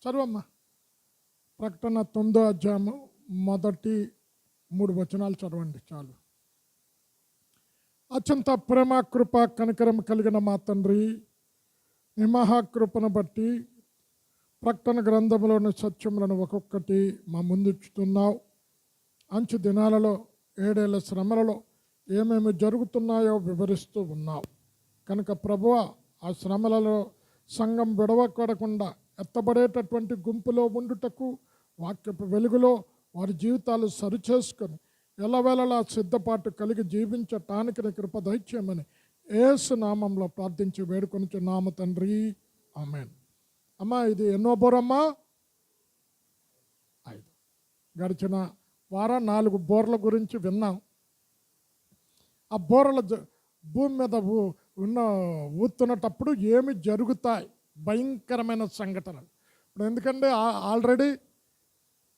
చదవమ్మా. ప్రకటన 9వ అధ్యాయము మొదటి 3 వచనాలు చదవండి చాలు. అత్యంత ప్రేమ కృప కనికరం కలిగిన మా తండ్రి, నీ మహాకృపను బట్టి ప్రకటన గ్రంథంలోని సత్యములను ఒక్కొక్కటి మా ముందుంచుతున్నావు. అంచు దినాలలో 7 ఏళ్ల శ్రమలలో ఏమేమి జరుగుతున్నాయో వివరిస్తూ ఉన్నావు కనుక ప్రభువా, ఆ శ్రమలలో సంఘం విడవకూడకుండా ఎత్తబడేటటువంటి గుంపులో ఉండుటకు వాక్యపు వెలుగులో వారి జీవితాలు సరిచేసుకొని ఎల్లవేళలా సిద్ధపాటు కలిగి జీవించటానికి నీ కృప దయచేయమని యేసు నామంలో ప్రార్థించి వేడుకొనుచున్నాము తండ్రి, ఆమేన్. అమ్మా, ఇది ఎన్నో బోరమ్మా? 5. గడిచిన వారం 4 బోర్ల గురించి విన్నాం. ఆ బోర్ల భూమి మీద ఊతున్నటప్పుడు ఏమి జరుగుతాయి? భయంకరమైన సంఘటనలు. ఇప్పుడు ఎందుకంటే ఆల్రెడీ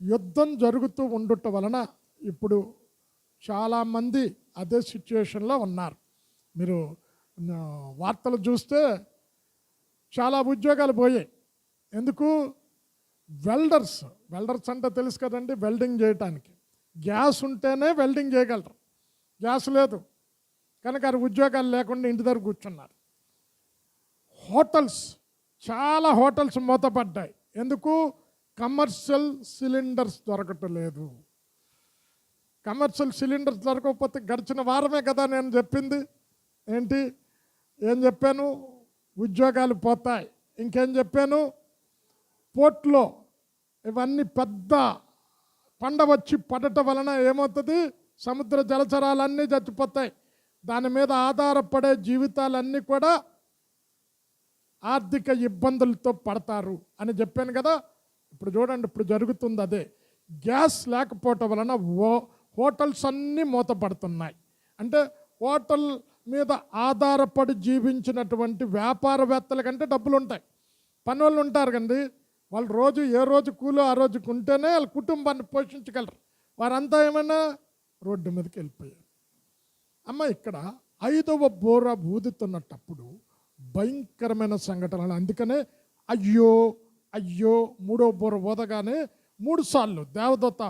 యుద్ధం జరుగుతూ ఉండుట వలన ఇప్పుడు చాలామంది అదే సిచ్యువేషన్లో ఉన్నారు. మీరు వార్తలు చూస్తే చాలా ఉద్యోగాలు పోయాయి. ఎందుకు? వెల్డర్స్ అంటే తెలుసు కదండి, వెల్డింగ్ చేయటానికి. గ్యాస్ ఉంటేనే వెల్డింగ్ చేయగలరు, గ్యాస్ లేదు కనుక ఉద్యోగాలు లేకుండా ఇంటి దగ్గర కూర్చున్నారు. హోటల్స్, చాలా హోటల్స్ మూతపడ్డాయి. ఎందుకు? కమర్షియల్ సిలిండర్స్ దొరకటం లేదు. కమర్షియల్ సిలిండర్స్ దొరకకపోతే గడిచిన వారమే కదా నేను చెప్పింది. ఏం చెప్పాను? ఉద్యోగాలు పోతాయి. ఇంకేం చెప్పాను? పోర్ట్లో ఇవన్నీ పెద్ద పండ వచ్చి పడటం వలన ఏమవుతుంది? సముద్ర జలచరాలన్నీ చచ్చిపోతాయి. దాని మీద ఆధారపడే జీవితాలన్నీ కూడా ఆర్థిక ఇబ్బందులతో పడతారు అని చెప్పాను కదా. ఇప్పుడు చూడండి, ఇప్పుడు జరుగుతుంది అదే. గ్యాస్ లేకపోవటం వలన హోటల్స్ అన్నీ మూతపడుతున్నాయి. అంటే హోటల్ మీద ఆధారపడి జీవించినటువంటి వ్యాపారవేత్తల కంటే డబ్బులు ఉంటాయి, పని వాళ్ళు ఉంటారు కండి. వాళ్ళు రోజు ఏ రోజు కూలో ఆ రోజుకు ఉంటేనే వాళ్ళ కుటుంబాన్ని పోషించగలరు. వారంతా ఏమైనా రోడ్డు మీదకి వెళ్ళిపోయారు. అమ్మ, ఇక్కడ 5వ బోర ఊదుతున్నప్పుడు భయంకరమైన సంఘటనలు. అందుకనే అయ్యో 3వ బోర ఊదగానే 3 సార్లు దేవదూత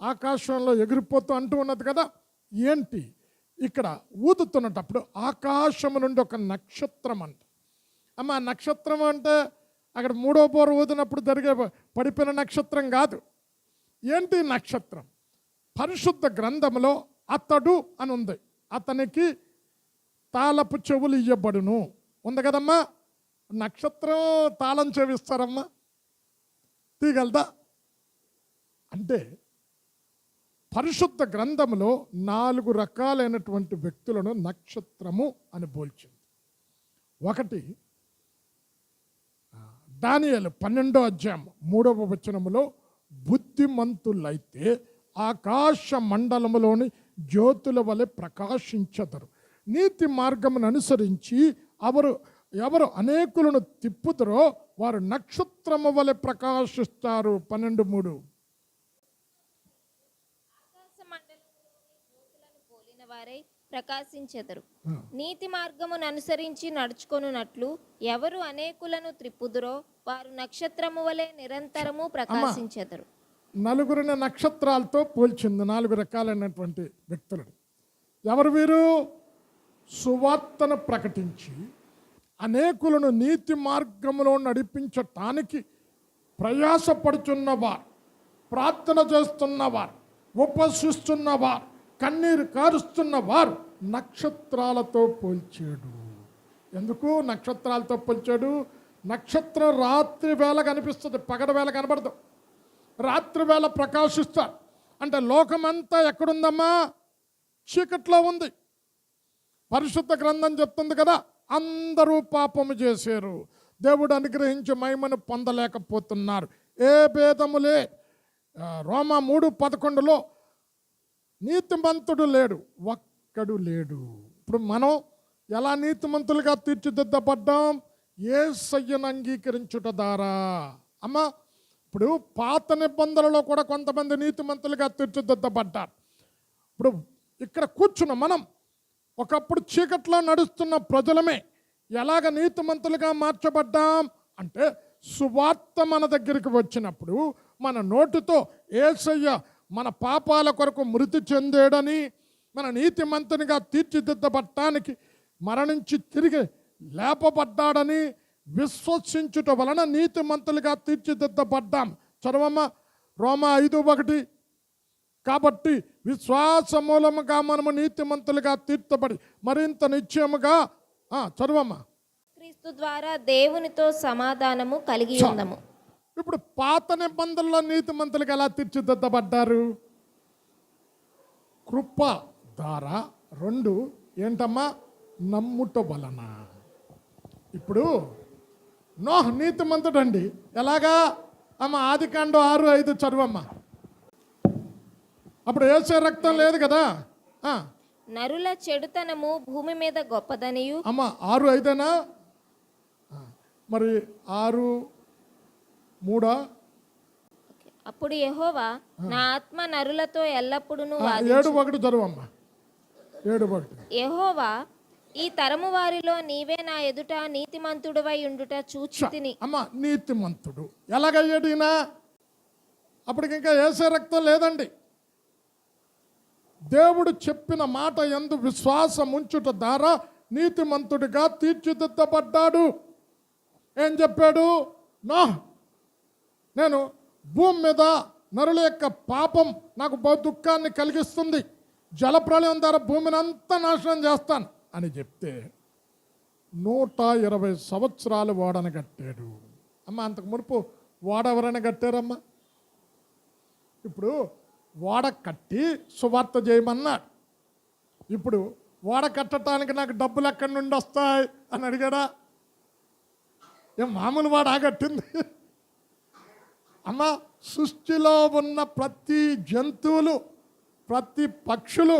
ఆకాశంలో ఎగిరిపోతూ అంటూ ఉన్నది కదా. ఏంటి? ఇక్కడ ఊదుతున్నప్పుడు ఆకాశము నుండి ఒక నక్షత్రం అంట. అమ్మ, నక్షత్రం అంటే అక్కడ 3వ బోర ఊదినప్పుడు జరిగే పడిపోయిన నక్షత్రం కాదు. ఏంటి నక్షత్రం? పరిశుద్ధ గ్రంథంలో అతడు అని ఉంది. అతనికి తాళపు చెవులు ఇయ్యబడును ఉంది కదమ్మా. నక్షత్రం తాళం చెవిస్తారమ్మా? తీగలదా? అంటే పరిశుద్ధ గ్రంథంలో 4 రకాలైనటువంటి వ్యక్తులను నక్షత్రము అని పోల్చింది. ఒకటి, దానియేలు 12వ అధ్యాయం 3వ వచనములో బుద్ధిమంతులైతే ఆకాశ మండలములోని జ్యోతుల వలె ప్రకాశించెదరు. నీతి మార్గమును అనుసరించి ఎవరు అనేకులను తిప్పుతారో వారు నక్షత్రము వలె ప్రకాశిస్తారు. 12:3. ప్రకాశించెదరు. నీతి మార్గమును అనుసరించి నడుచుకొనున్నట్లు ఎవరు అనేకులను త్రిప్పుదురో వారు నక్షత్రము వలె నిరంతరము ప్రకాశించెదరు. 4 నక్షత్రాలతో పోల్చింది 4 రకాలైనటువంటి వ్యక్తులను. ఎవరు వీరు? సువార్తను ప్రకటించి అనేకులను నీతి మార్గములో నడిపించటానికి ప్రయాసపడుచున్నవారు, ప్రార్థన చేస్తున్నవారు, ఉపసిస్తున్నవారు, కన్నీరు కారుస్తున్నవారు నక్షత్రాలతో పోల్చాడు. ఎందుకు నక్షత్రాలతో పోల్చాడు? నక్షత్రం రాత్రి వేళ కనిపిస్తుంది, పగటి వేళ కనబడదు. రాత్రి వేళ ప్రకాశిస్తారు. అంటే లోకమంతా ఎక్కడుందమ్మా? చీకట్లో ఉంది. పరిశుద్ధ గ్రంథం చెప్తుంది కదా, అందరూ పాపము చేశారు, దేవుడు అనుగ్రహించి మహిమను పొందలేకపోతున్నారు, ఏ భేదములే. రోమా 3:11లో నీతిమంతుడు లేడు, ఒక్కడు లేడు. ఇప్పుడు మనం ఎలా నీతిమంతులుగా తీర్చిదిద్దబడ్డాం? యేసయ్యను అంగీకరించుట ద్వారా. అమ్మ, ఇప్పుడు పాత నిబంధనలో కూడా కొంతమంది నీతిమంతులుగా తీర్చిదిద్దబడ్డారు. ఇప్పుడు ఇక్కడ కూర్చున్న మనం ఒకప్పుడు చీకట్లో నడుస్తున్న ప్రజలమే ఎలాగ నీతిమంతులుగా మార్చబడ్డాం అంటే సువార్త మన దగ్గరికి వచ్చినప్పుడు మన నోటితో యేసయ్య మన పాపాల కొరకు మృతి చెందేడని, మన నీతిమంతునిగా తీర్చిదిద్దబట్టానికి మరణించి తిరిగి లేపబడ్డాడని విశ్వసించుట వలన నీతిమంతులుగా తీర్చిదిద్దబడ్డాం. చదవమ్మ రోమా 5:1. కాబట్టి విశ్వాస మూలముగా మనము నీతిమంతులుగా తీర్చబడి మరింత నిశ్చయముగా చదవమ్మా క్రీస్తు ద్వారా దేవునితో సమాధానము కలిగి ఉందము. ఇప్పుడు పాత నిబంధనలో నీతిమంతులుగా ఎలా తీర్చిదిద్దబడ్డారు? కృప ద్వారా. 2 ఏంటమ్మా? నమ్ముట వలన. ఇప్పుడు నోహ్ నీతిమంతుడండి. ఎలాగా అమ్మ? ఆదికాండం 6:5 చదవమ్మా. అప్పుడు యేసే రక్తం లేదు కదా. నరుల చెడుతనము భూమి మీద గొప్పదనియు. అమ్మ 6:5 మరి 6:3. అప్పుడు యెహోవా నా ఆత్మ నరులతో ఎల్లప్పుడూ 7:1 చదవమ్మా. 7:1. యెహోవా ఈ తరము వారిలో నీవే నా ఎదుట నీతిమంతుడివై ఉండుట చూచితిని. అమ్మ నీతిమంతుడు ఎలాగయ్యాడు ఈయన? అప్పటికి ఇంకా యేసే రక్తం లేదండి. దేవుడు చెప్పిన మాట యందు విశ్వాసం ఉంచుట ద్వారా నీతిమంతుడిగా తీర్చిదిద్దబడ్డాడు. ఏం చెప్పాడు? నేను భూమి మీద నరుల యొక్క పాపం నాకు బహు దుఃఖాన్ని కలిగిస్తుంది, జలప్రళయం ద్వారా భూమిని అంతా నాశనం చేస్తాను అని చెప్తే 120 సంవత్సరాలు ఓడను కట్టాడు. అమ్మ అంతకు మునుపు ఓడ ఎవరైనా కట్టారమ్మా? ఇప్పుడు ఓడ కట్టి సువార్త చేయమన్నాడు. ఇప్పుడు ఓడ కట్టడానికి నాకు డబ్బులు ఎక్కడి నుండి వస్తాయి అని అడిగాడా? ఏం మామూలు వాడ ఆగట్టింది? అమ్మ సృష్టిలో ఉన్న ప్రతి జంతువులు, ప్రతి పక్షులు,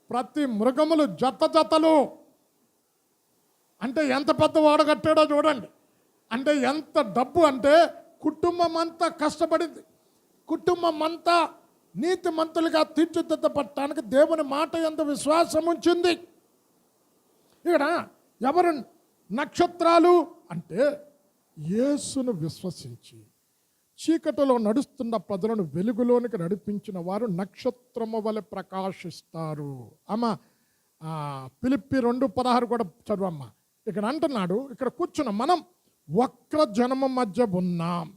ప్రతి మృగములు జతలు. అంటే ఎంత పెద్ద ఓడ కట్టాడో చూడండి. అంటే ఎంత డబ్బు అంటే కుటుంబం అంతా కష్టపడింది. కుటుంబం అంతా నీతిమంతులుగా తీర్చిదిద్దబడటానికి దేవుని మాట యందు విశ్వాసం ఉంచింది. ఇక్కడ ఎవరు నక్షత్రాలు అంటే యేసును విశ్వసించి చీకటిలో నడుస్తున్న ప్రజలను వెలుగులోనికి నడిపించిన వారు నక్షత్రము వలె ప్రకాశిస్తారు. అమ్మ ఫిలిప్పీ 2:16 కూడా చదువమ్మ. ఇక్కడ అంటున్నాడు, ఇక్కడ కూర్చున్న మనం వక్ర జనము మధ్య ఉన్నాం,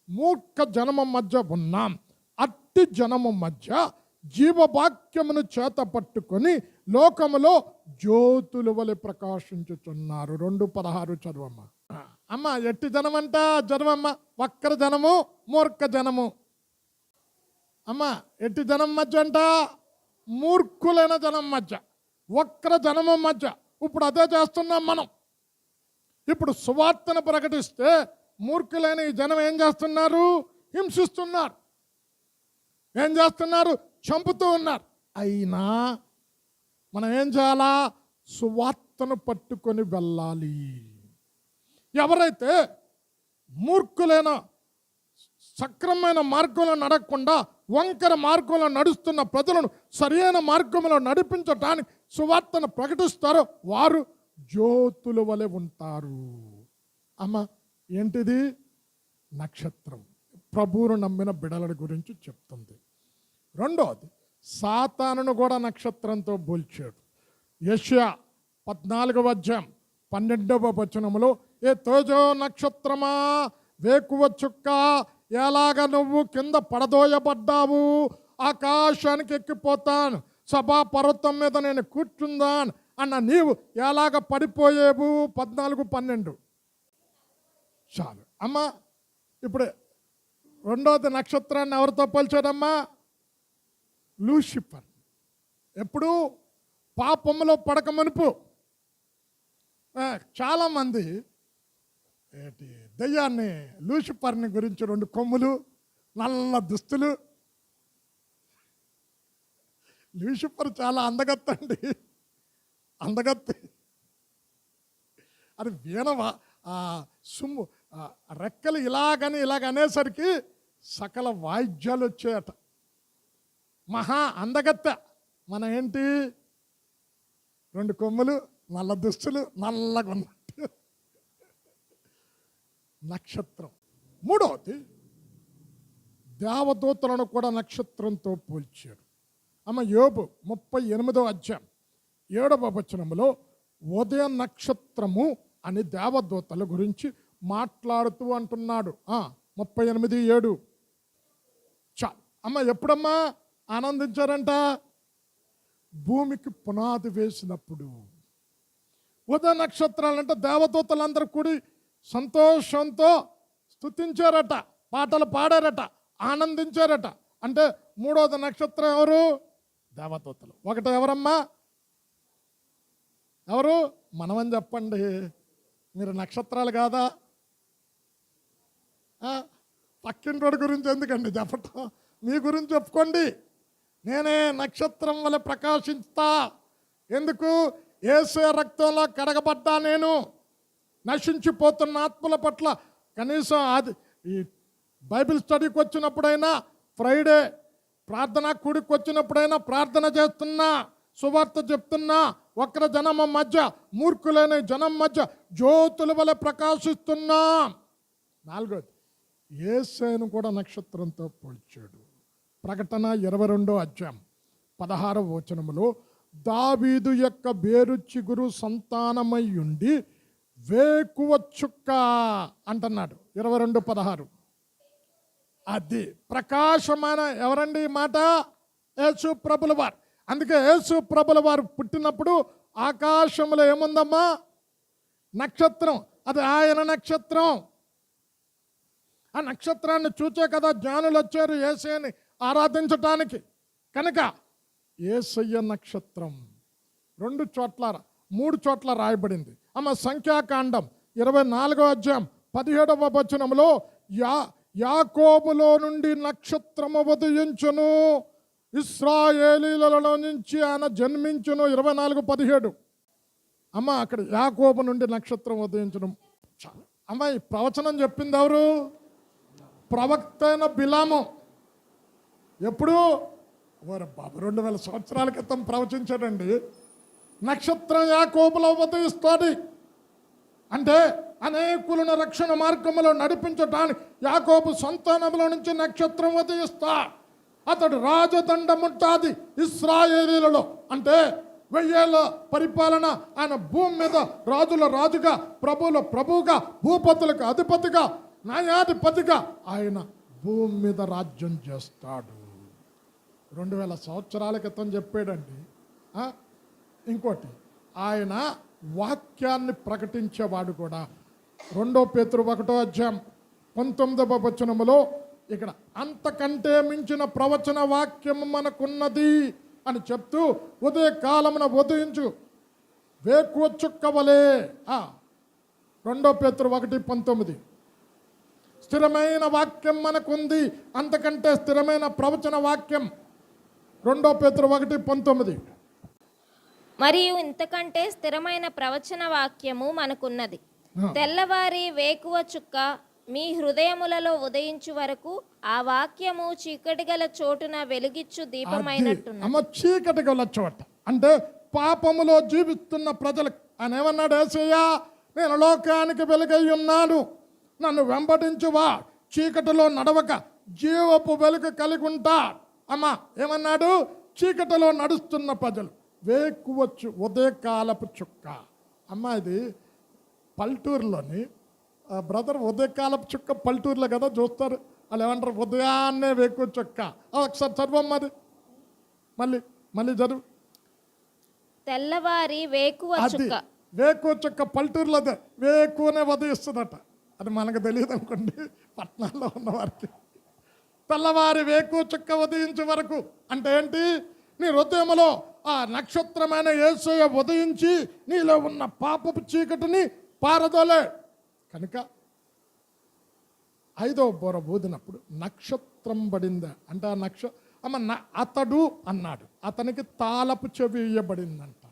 మూర్ఖ జనము మధ్య ఉన్నాం. అట్టి జనము మధ్య జీవవాక్యమును చేత పట్టుకొని లోకములో జ్యోతుల వలె ప్రకాశించుచున్నారు. 2:16 చదువమ్మ. అమ్మ ఎట్టి జనం అంట? జనమమ్మ వక్ర జనము, మూర్ఖ జనము. అమ్మ ఎట్టి జనం మధ్య అంట? మూర్ఖులైన జనం మధ్య, వక్ర జనము మధ్య. ఇప్పుడు అదే చేస్తున్నాం మనం. ఇప్పుడు సువార్తను ప్రకటిస్తే మూర్ఖులైన ఈ జనం ఏం చేస్తున్నారు? హింసిస్తున్నారు. ఏం చేస్తున్నారు? చంపుతూ ఉన్నారు. అయినా మనం ఏం చేయాలా? సువార్తను పట్టుకొని వెళ్ళాలి. ఎవరైతే మూర్ఖులైన సక్రమైన మార్గంలో నడకుండా వంకర మార్గంలో నడుస్తున్న ప్రజలను సరైన మార్గంలో నడిపించడానికి సువార్తను ప్రకటిస్తారో వారు జ్యోతుల వలె ఉంటారు. అమ్మ ఏంటిది? నక్షత్రం. ప్రభువును నమ్మిన బిడల గురించి చెప్తుంది. 2వది సాతానును కూడా నక్షత్రంతో పోల్చాడు. యెషయా 14:12 ఏ తేజో నక్షత్రమా, వేకువ చుక్క, ఎలాగ నువ్వు కింద పడదోయబడ్డావు, ఆకాశానికి ఎక్కిపోతాను, సభా పర్వతం మీద నేను కూర్చుందాను అన్న నీవు ఎలాగ పడిపోయేవు. 14:12 చాలు అమ్మ. ఇప్పుడు 2వది నక్షత్రాన్ని ఎవరితో పోల్చాడమ్మా? లూసిఫర్. ఎప్పుడు? పాపంలో పడక మునుపు. చాలామంది దెయ్యాన్ని, లూసిఫర్ని గురించి 2 కొమ్ములు, నల్ల దుస్తులు. లూసిఫర్ చాలా అందగత్తండి, అందగత్తి. అది వీణవా సుమ్ము రెక్కలు ఇలాగనేసరికి సకల వాయిద్యాలు వచ్చాయట. మహా అందగత్త. మన ఏంటి? 2 కొమ్ములు, నల్ల దుస్తులు, నల్లగా ఉన్నట్టు. నక్షత్రం. మూడవది, దేవదూతలను కూడా నక్షత్రంతో పోల్చాడు. అమ్మ యోబు 38వ అధ్యాయం 7వ వచనంలో ఉదయ నక్షత్రము అని దేవదూతల గురించి మాట్లాడుతూ అంటున్నాడు. 38:7. చాలు అమ్మ. ఎప్పుడమ్మా ఆనందించారంట? భూమికి పునాది వేసినప్పుడు. ఉదయ నక్షత్రాలంటే దేవదూతలందరూ కూడి సంతోషంతో స్తుతించారట, పాటలు పాడారట, ఆనందించారట. అంటే మూడవది నక్షత్రం ఎవరు? దేవదూతలు. ఒకటి ఎవరమ్మా? ఎవరు? మనమని చెప్పండి. మీరు నక్షత్రాలు కాదా? పక్కింటోడి గురించి ఎందుకండి చెప్పటం? మీ గురించి చెప్పుకోండి. నేనే నక్షత్రం వల్ల ప్రకాశిస్తా. ఎందుకు? యేసు రక్తంలో కడగబడ్డా. నేను నశించిపోతున్న ఆత్మల పట్ల కనీసం అది ఈ బైబిల్ స్టడీకి వచ్చినప్పుడైనా, ఫ్రైడే ప్రార్థనా కూడికి వచ్చినప్పుడైనా ప్రార్థన చేస్తున్నా, సువార్త చెప్తున్నా, వక్ర జనం మధ్య, మూర్ఖులైన జనం మధ్య జ్యోతుల వలె ప్రకాశిస్తున్నా. 4వది, యేసును కూడా నక్షత్రంతో పోల్చాడు. ప్రకటన 22వ అధ్యాయం 16వ వచనములో దావీదు యొక్క బేరు చిగురు సంతానమై ఉండి వేకువ చుక్క అంటున్నాడు. 22:16. అది ప్రకాశమైన ఎవరండి ఈ మాట? యేసు ప్రభుల వారు. అందుకే యేసు ప్రభుల వారు పుట్టినప్పుడు ఆకాశంలో ఏముందమ్మా? నక్షత్రం. అది ఆయన నక్షత్రం. ఆ నక్షత్రాన్ని చూచే కదా జ్ఞానులు వచ్చారు యేసయ్యని ఆరాధించటానికి. కనుక యేసయ్య నక్షత్రం 2 చోట్ల 3 చోట్ల రాయబడింది. అమ్మ సంఖ్యాకాండం 24వ అధ్యాయం 17వ వచనంలో యాకోబులో నుండి నక్షత్రము ఉదయించును, ఇశ్రాయేలీలలో నుంచి ఆయన జన్మించును. 24:17. అమ్మ అక్కడ యాకోబు నుండి నక్షత్రం ఉదయించును. అమ్మ ఈ ప్రవచనం చెప్పింది ఎవరు? ప్రవక్త అయిన బిలాము. ఎప్పుడు? ఓరే బాబు 2000 సంవత్సరాల క్రితం ప్రవచించాడండి. నక్షత్రం యాకోబులో ఉదయిస్తుంది అంటే అనేకులను రక్షణ మార్గంలో నడిపించటానికి యాకోబు సంతానంలో నుంచి నక్షత్రం ఉదయిస్తా. అతడు రాజదండముంటాది ఇశ్రాయేలీలలో. అంటే 1000 ఏళ్ళ పరిపాలన ఆయన భూమి మీద రాజుల రాజుగా, ప్రభువుల ప్రభువుగా, భూపతులకు అధిపతిగా, న్యాయాధిపతిగా ఆయన భూమి మీద రాజ్యం చేస్తాడు. 2000 సంవత్సరాల క్రితం చెప్పాడండి. ఇంకోటి, ఆయన వాక్యాన్ని ప్రకటించేవాడు కూడా. 2 పేతురు 1వ అధ్యాయం 19వ వచనములో ఇక్కడ అంతకంటే మించిన ప్రవచన వాక్యం మనకున్నది అని చెప్తూ ఉదయకాలమున ఉదయించు వేకువ చుక్క వలె. 2 పేతురు 1:19. స్థిరమైన వాక్యం మనకుంది. అంతకంటే స్థిరమైన ప్రవచన వాక్యం 2 పేతురు 1:19. మరియు ఇంతకంటే స్థిరమైన ప్రవచన వాక్యము మనకున్నది. తెల్లవారి వేకువ చుక్క మీ హృదయములలో ఉదయించు వరకు ఆ వాక్యము చీకటి గల చోటున వెలుగిచ్చు దీపమైనట్టున్నది. అమ్మ చీకటి గల చోట అంటే పాపములో జీవిస్తున్న ప్రజలకు ఆయన ఏమన్నాడు? యేసయ్యా నేను లోకానికి వెలుగై ఉన్నాను, నన్ను వెంబడించువా, చీకటిలో నడవక జీవపు వెలుగు కలిగి ఉంటా. అమ్మ ఏమన్నాడు? చీకటిలో నడుస్తున్న ప్రజలు వేకువచ్చు ఉదయకాలపు చుక్క. అమ్మ ఇది పల్లెటూరులోని బ్రదర్ ఉదయకాలపు చుక్క పల్లెటూరులో కదా చూస్తారు. వాళ్ళు ఏమంటారు? ఉదయాన్నే వేకువ చుక్క. ఒకసారి చదవమ్మా అది. మళ్ళీ చదువు. తెల్లవారి వేకువ చుక్క. వేకువ చుక్క పల్లెటూరులో వేకువనే ఉదయిస్తుందట. అది మనకు తెలియదు అనుకోండి, పట్టణాల్లో ఉన్న వారికి. తెల్లవారి వేకువ చుక్క ఉదయించే వరకు అంటే ఏంటి? నీ హృదయంలో ఆ నక్షత్రమైన యేసయ్య ఉదయించి నీలో ఉన్న పాపపు చీకటిని పారదోలే. కనుక 5వ బోర ఊదినప్పుడు నక్షత్రం పడిందా అంటే అతడు అన్నాడు. అతనికి తాళపు చెవి ఇయ్యబడిందంట.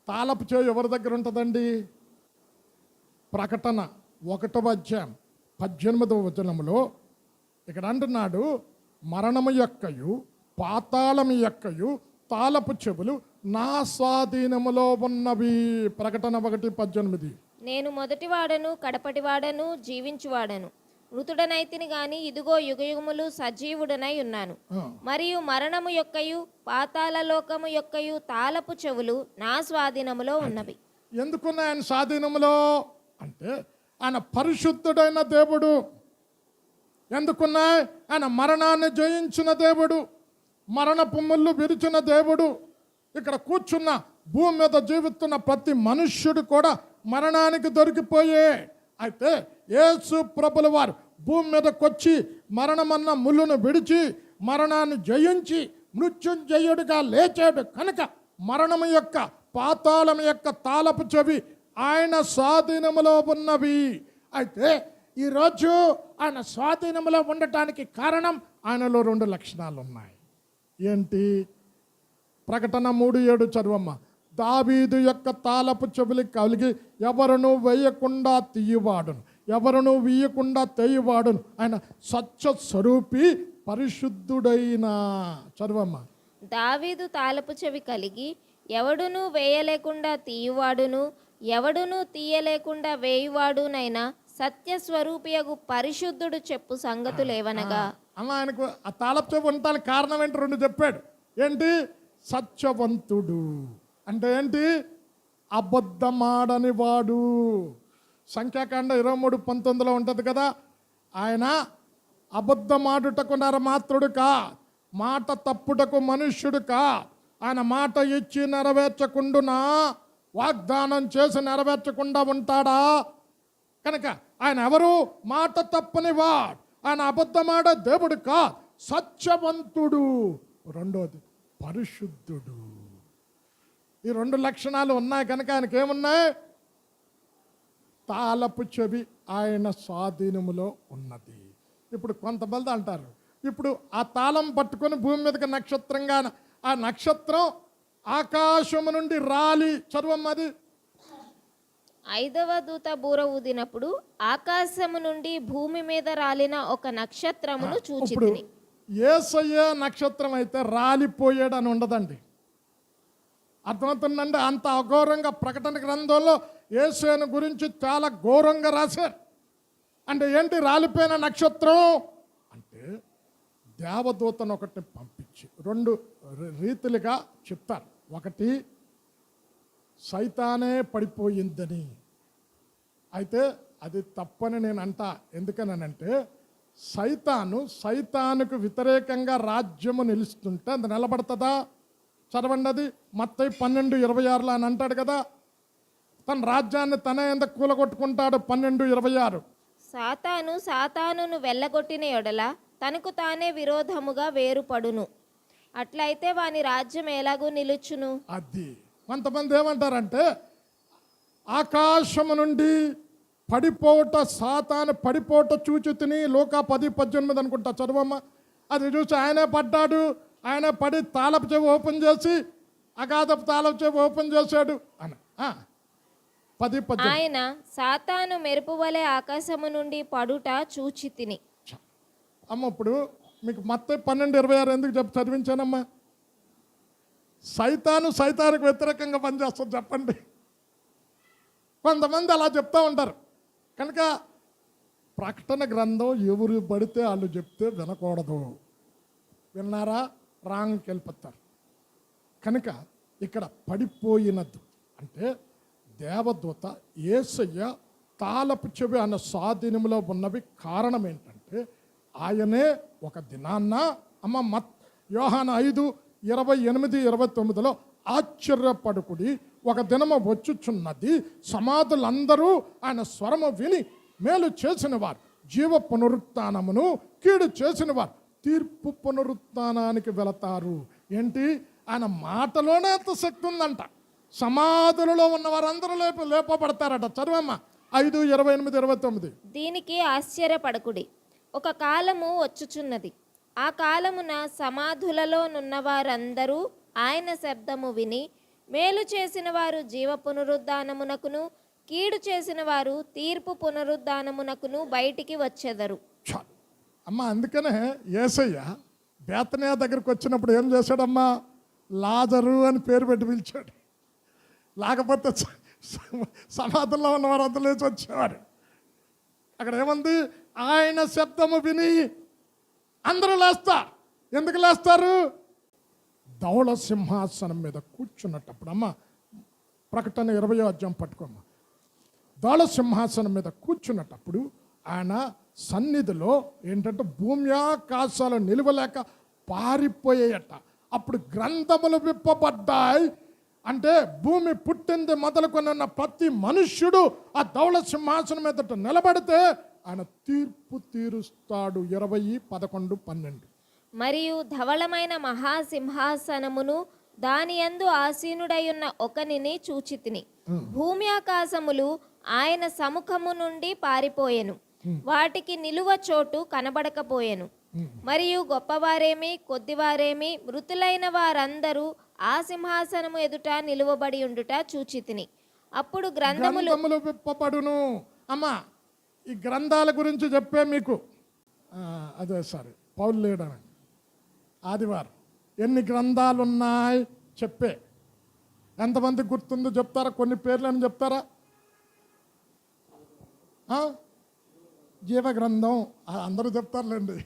తాళపు చెవి ఎవరి దగ్గర ఉంటుందండి? ప్రకటన 1వ అధ్యాయం 18వ వచనంలో ఇక్కడ అంటున్నాడు, మరణము యొక్కయు పాతాళము యొక్కయు తాళపు చెవులు నా స్వాధీనములో ఉన్నవి. ప్రకటన 1:18. నేను మొదటివాడను కడపటివాడను జీవించువాడను, మృతుడనైతిని గాని ఇదిగో యుగయుగములు సజీవుడనై ఉన్నాను. ఆ, మరియు మరణము యొక్కయు పాతాళ లోకము యొక్కయు తాళపు చెవులు నా స్వాధీనములో ఉన్నవి. ఎందుకున్నాయి ఆయన స్వాధీనంలో అంటే ఆయన పరిశుద్ధుడైన దేవుడు. ఎందుకున్నాయి? ఆయన మరణాన్ని జయించిన దేవుడు, మరణపు ముళ్ళు విరిచిన దేవుడు. ఇక్కడ కూర్చున్న భూమి మీద జీవిస్తున్న ప్రతి మనుష్యుడు కూడా మరణానికి దొరికిపోయే. అయితే యేసు ప్రభుల వారు భూమి మీదకి వచ్చి మరణమన్న ముళ్ళును విడిచి మరణాన్ని జయించి మృత్యుంజయుడిగా లేచాడు కనుక మరణము యొక్క పాతాళం యొక్క తాళపు చెవి ఆయన స్వాధీనములో ఉన్నవి. అయితే ఈరోజు ఆయన స్వాధీనములో ఉండటానికి కారణం ఆయనలో 2 లక్షణాలు ఉన్నాయి. ఏంటి? ప్రకటన 3:7 చదువమ్మ. దావీదు యొక్క తాళపు చెవులు కలిగి ఎవరును వేయకుండా తీయవాడును, ఎవరును వీయకుండా తెయ్యవాడును. ఆయన సత్య స్వరూపి పరిశుద్ధుడైన. చదువమ్మ. దావీదు తాళపు చెవి కలిగి ఎవడును వేయలేకుండా తీయువాడును, ఎవడును తీయలేకుండా వేయువాడునైనా సత్యస్వరూపియగు పరిశుద్ధుడు చెప్పు సంగతులేవనగా. అమ్మ, ఆయనకు ఆ తాళపు చెవి ఉండటానికి కారణం ఏంటి? 2 చెప్పాడు. ఏంటి? సత్యవంతుడు అంటే ఏంటి? అబద్ధమాడని వాడు. సంఖ్యాకాండ 23:19 ఉంటుంది కదా. ఆయన అబద్ధమాడుటకు నరమాత్రుడు కా, మాట తప్పుటకు మనుష్యుడు కా. ఆయన మాట ఇచ్చి నెరవేర్చకుండునా, వాగ్దానం చేసి నెరవేర్చకుండా ఉంటాడా? కనుక ఆయన ఎవరు? మాట తప్పని వాడు. ఆయన అబద్ధమాడే దేవుడు కా, సత్యవంతుడు. రెండోది పరిశుద్ధుడు. ఈ 2 లక్షణాలు ఉన్నాయి కనుక ఆయనకి ఏమున్నాయి? తాళపు చెవి ఆయన స్వాధీనములో ఉన్నది. ఇప్పుడు కొంతమంది అంటారు, ఇప్పుడు ఆ తాళం పట్టుకొని భూమి మీదకి నక్షత్రంగా, ఆ నక్షత్రం ఆకాశము నుండి రాలి. చదువమ్మది. 5వ దూత బూర ఊదినప్పుడు ఆకాశము నుండి భూమి మీద రాలిన ఒక నక్షత్రమును ఇప్పుడు చూచితిని. యేసయ్య నక్షత్రం అయితే రాలిపోయాడని ఉండదండి. అర్థమవుతుందండి? అంత అఘోరంగా ప్రకటన గ్రంథంలో యేసయ్యను గురించి చాలా ఘోరంగా రాశారు. అంటే ఏంటి రాలిపోయిన నక్షత్రం అంటే? దేవదూతను ఒకటి పంపించి 2 రీతిలుగా చెప్తారు. ఒకటి సైతానే పడిపోయిందని. అయితే అది తప్పని నేను అంటా. ఎందుకనంటే సైతానుకు వ్యతిరేకంగా రాజ్యము నిలుస్తుంటే అది నిలబడుతుందా? చదవండి అది. మత్తయి 12:26 అని అంటాడు కదా. తన రాజ్యాన్ని తనే ఎందుకు కూలగొట్టుకుంటాడు? 12:26. సాతానును వెళ్ళగొట్టిన ఎడల తనకు తానే విరోధముగా వేరుపడును. అట్లయితే వాని రాజ్యం ఎలాగూ నిలుచును. అది కొంతమంది ఏమంటారంటే ఆకాశము నుండి పడిపోవట, సాతాను పడిపోవట చూచుతిని. లోకా 10:18 అనుకుంటా. చదువమ్మ. అది చూసి ఆయనే పడ్డాడు, ఆయన పడి తాళపు చెవి ఓపెన్ చేసి అగాధపు తాళపు చెవి ఓపెన్ చేశాడు అని 10:18. ఆయన సాతాను మెరుపు వలె ఆకాశము నుండి పడుట చూచితిని. అమ్మ, ఇప్పుడు మీకు మత్తయి 12:26 ఎందుకు చదివించానమ్మా? సైతానుకు వ్యతిరేకంగా పనిచేస్తుంది చెప్పండి. కొంతమంది అలా చెప్తూ ఉంటారు. కనుక ప్రకటన గ్రంథం ఎవరు పడితే వాళ్ళు చెప్తే వినకూడదు. విన్నారా? రాంగ్కి వెళ్ళిపోతారు. కనుక ఇక్కడ పడిపోయినది అంటే దేవదూత యేసయ్య తాళపు చెవి అన్న స్వాధీనంలో ఉన్నవి. కారణం ఏంటంటే ఆయనే ఒక దినాన్న యోహాను 5:28-29 ఆశ్చర్యపడుకుడి, ఒక దినము వచ్చుచున్నది, సమాధులందరూ ఆయన స్వరము విని మేలు చేసిన వారు జీవ పునరుత్థానమును, కీడు చేసిన వారు తీర్పు పునరుత్థానానికి వెళతారు. ఏంటి? ఆయన మాటలోనే అంత శక్తి ఉందంట. సమాధులలో ఉన్న వారందరూ లేపబడతారట. చదవమ్మ 5:28-29. దీనికి ఆశ్చర్యపడకుడి, ఒక కాలము వచ్చుచున్నది, ఆ కాలమున సమాధులలో నున్న వారందరూ ఆయన శబ్దము విని మేలు చేసిన వారు జీవ పునరుద్ధానమునకును, కీడు చేసిన వారు తీర్పు పునరుద్ధానమునకును బయటికి వచ్చెదరు. అమ్మ, అందుకనే యేసయ్య బేతనియా దగ్గరికి వచ్చినప్పుడు ఏం చేశాడమ్మా? లాజరు అని పేరు పెట్టి పిలిచాడు. లేకపోతే సమాధుల్లో ఉన్న వారు అంతా లేచి వచ్చేవారు. అక్కడ ఏముంది? ఆయన శబ్దము విని అందరూ లేస్తారు. ఎందుకు లేస్తారు? ధవళ సింహాసనం మీద కూర్చున్నప్పుడు. అమ్మ ప్రకటన 20వ అధ్యాయం పట్టుకోమ్మ. ధవళ సింహాసనం మీద కూర్చున్నప్పుడు ఆయన సన్నిధిలో ఏంటంటే భూమి ఆకాశాలు నిలవలేక పారిపోయాయట. అప్పుడు గ్రంథములు విప్పబడ్డాయి. అంటే భూమి పుట్టింది మొదలుకొన్న ప్రతి మనుష్యుడు ఆ ధవళ సింహాసనం మీదట నిలబడితే ఆయన తీర్పు తీరుస్తాడు. 20:11-12. మరియు ధవళమైన మహాసింహాసనమును దాని యందు ఆసీనుడై ఉన్న ఒకనిని చూచితిని. భూమి ఆకాశములు ఆయన సముఖము నుండి పారిపోయెను, వాటికి నిలువ చోటు కనబడకపోయెను. మరియు గొప్పవారేమి కొద్దివారేమి మృతులైన వారందరూ ఆ సింహాసనము ఎదుట నిలువబడి ఉండుట చూచితిని. అప్పుడు గ్రంథములు విప్పబడును. అమ్మా ఈ గ్రంథాల గురించి చెప్పే మీకు అదే సరే పౌలు లేడని ఆదివారం ఎన్ని గ్రంథాలు ఉన్నాయి చెప్పే. ఎంతమంది గుర్తుందో చెప్తారా? కొన్ని పేర్లను చెప్తారా? జీవ గ్రంథం అందరూ చెప్తారులేండి.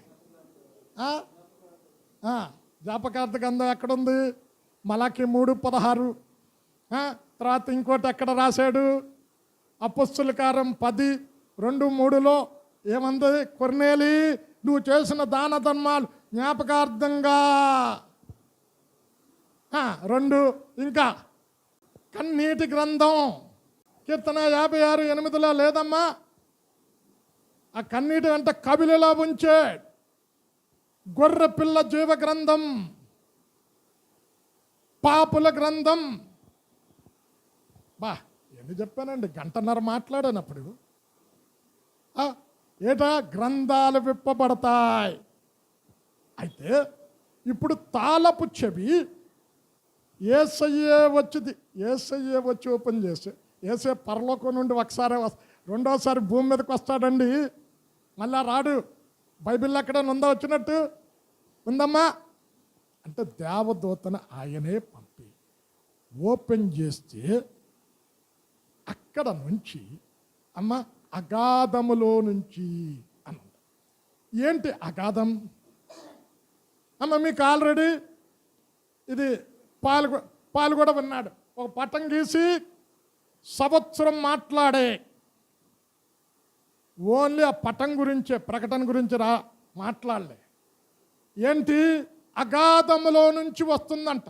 జాపకార్థ గ్రంథం ఎక్కడుంది? మలాకి 3:16. తర్వాత ఇంకోటి ఎక్కడ రాశాడు? అపొస్తలుల కార్యం 10:2-3లో ఏమంది? కొర్నేలి నువ్వు చేసిన దాన ధర్మాలు జ్ఞాపకార్థంగా. 2 ఇంకా కన్నీటి గ్రంథం కీర్తన 56:8లో లేదమ్మా? ఆ కన్నీటి అంటే కవిలిలా ఉంచే గొర్రె పిల్ల జీవ గ్రంథం, పాపుల గ్రంథం. బా ఎన్ని చెప్పానండి, 1:30 మాట్లాడానప్పుడు. ఏటా గ్రంథాలు విప్పబడతాయి. అయితే ఇప్పుడు తాళపు చెవి యేసయ్యే వచ్చి ఓపెన్ చేసి యేసే పరలోకం నుండి ఒకసారి రెండోసారి భూమి మీదకి వస్తాడండి, మళ్ళా రాడు. బైబిల్ ఎక్కడ ఉందా వచ్చినట్టు? ఉందమ్మా? అంటే దేవదూతను ఆయనే పంపి ఓపెన్ చేస్తే అక్కడ నుంచి అమ్మ అగాధములో నుంచి అని. ఏంటి అగాధం? అమ్మ మీకు ఆల్రెడీ ఇది పాలు కూడా విన్నాడు. ఒక పటం గీసి సంవత్సరం మాట్లాడే ఓన్లీ ఆ పటం గురించే, ప్రకటన గురించి మాట్లాడలే. ఏంటి? అగాధములో నుంచి వస్తుందంట.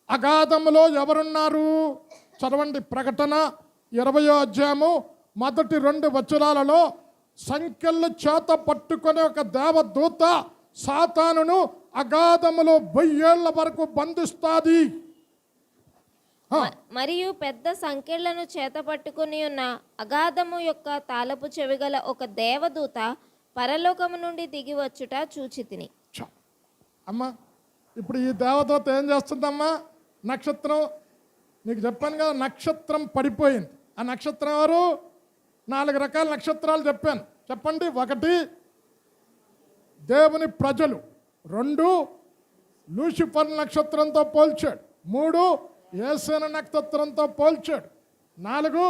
అగాధములో ఎవరున్నారు? చదవండి. ప్రకటన 20వ అధ్యాయము మొదటి 2 వచనాలలో సంఖ్యలు చేత పట్టుకునే ఒక దేవదూత సాతానును అగాధములో 1000 ఏళ్ల వరకు బంధిస్తాది. మరియు పెద్ద సంకెళ్లను చేత పట్టుకుని ఉన్న అగాధము యొక్క తాళపు చెవిగల ఒక దేవదూత పరలోకము నుండి దిగి వచ్చుట చూచితిని. అమ్మా ఇప్పుడు ఈ దేవదూత ఏం చేస్తుందమ్మా? నక్షత్రం నీకు చెప్పాను కదా, నక్షత్రం పడిపోయింది. ఆ నక్షత్రం ఎవరు? 4 రకాల నక్షత్రాలు చెప్పాను. చెప్పండి. 1 దేవుని ప్రజలు, 2 లూసిఫర్ నక్షత్రంతో పోల్చాడు, 3 యేసేన నక్షత్రంతో పోల్చాడు, 4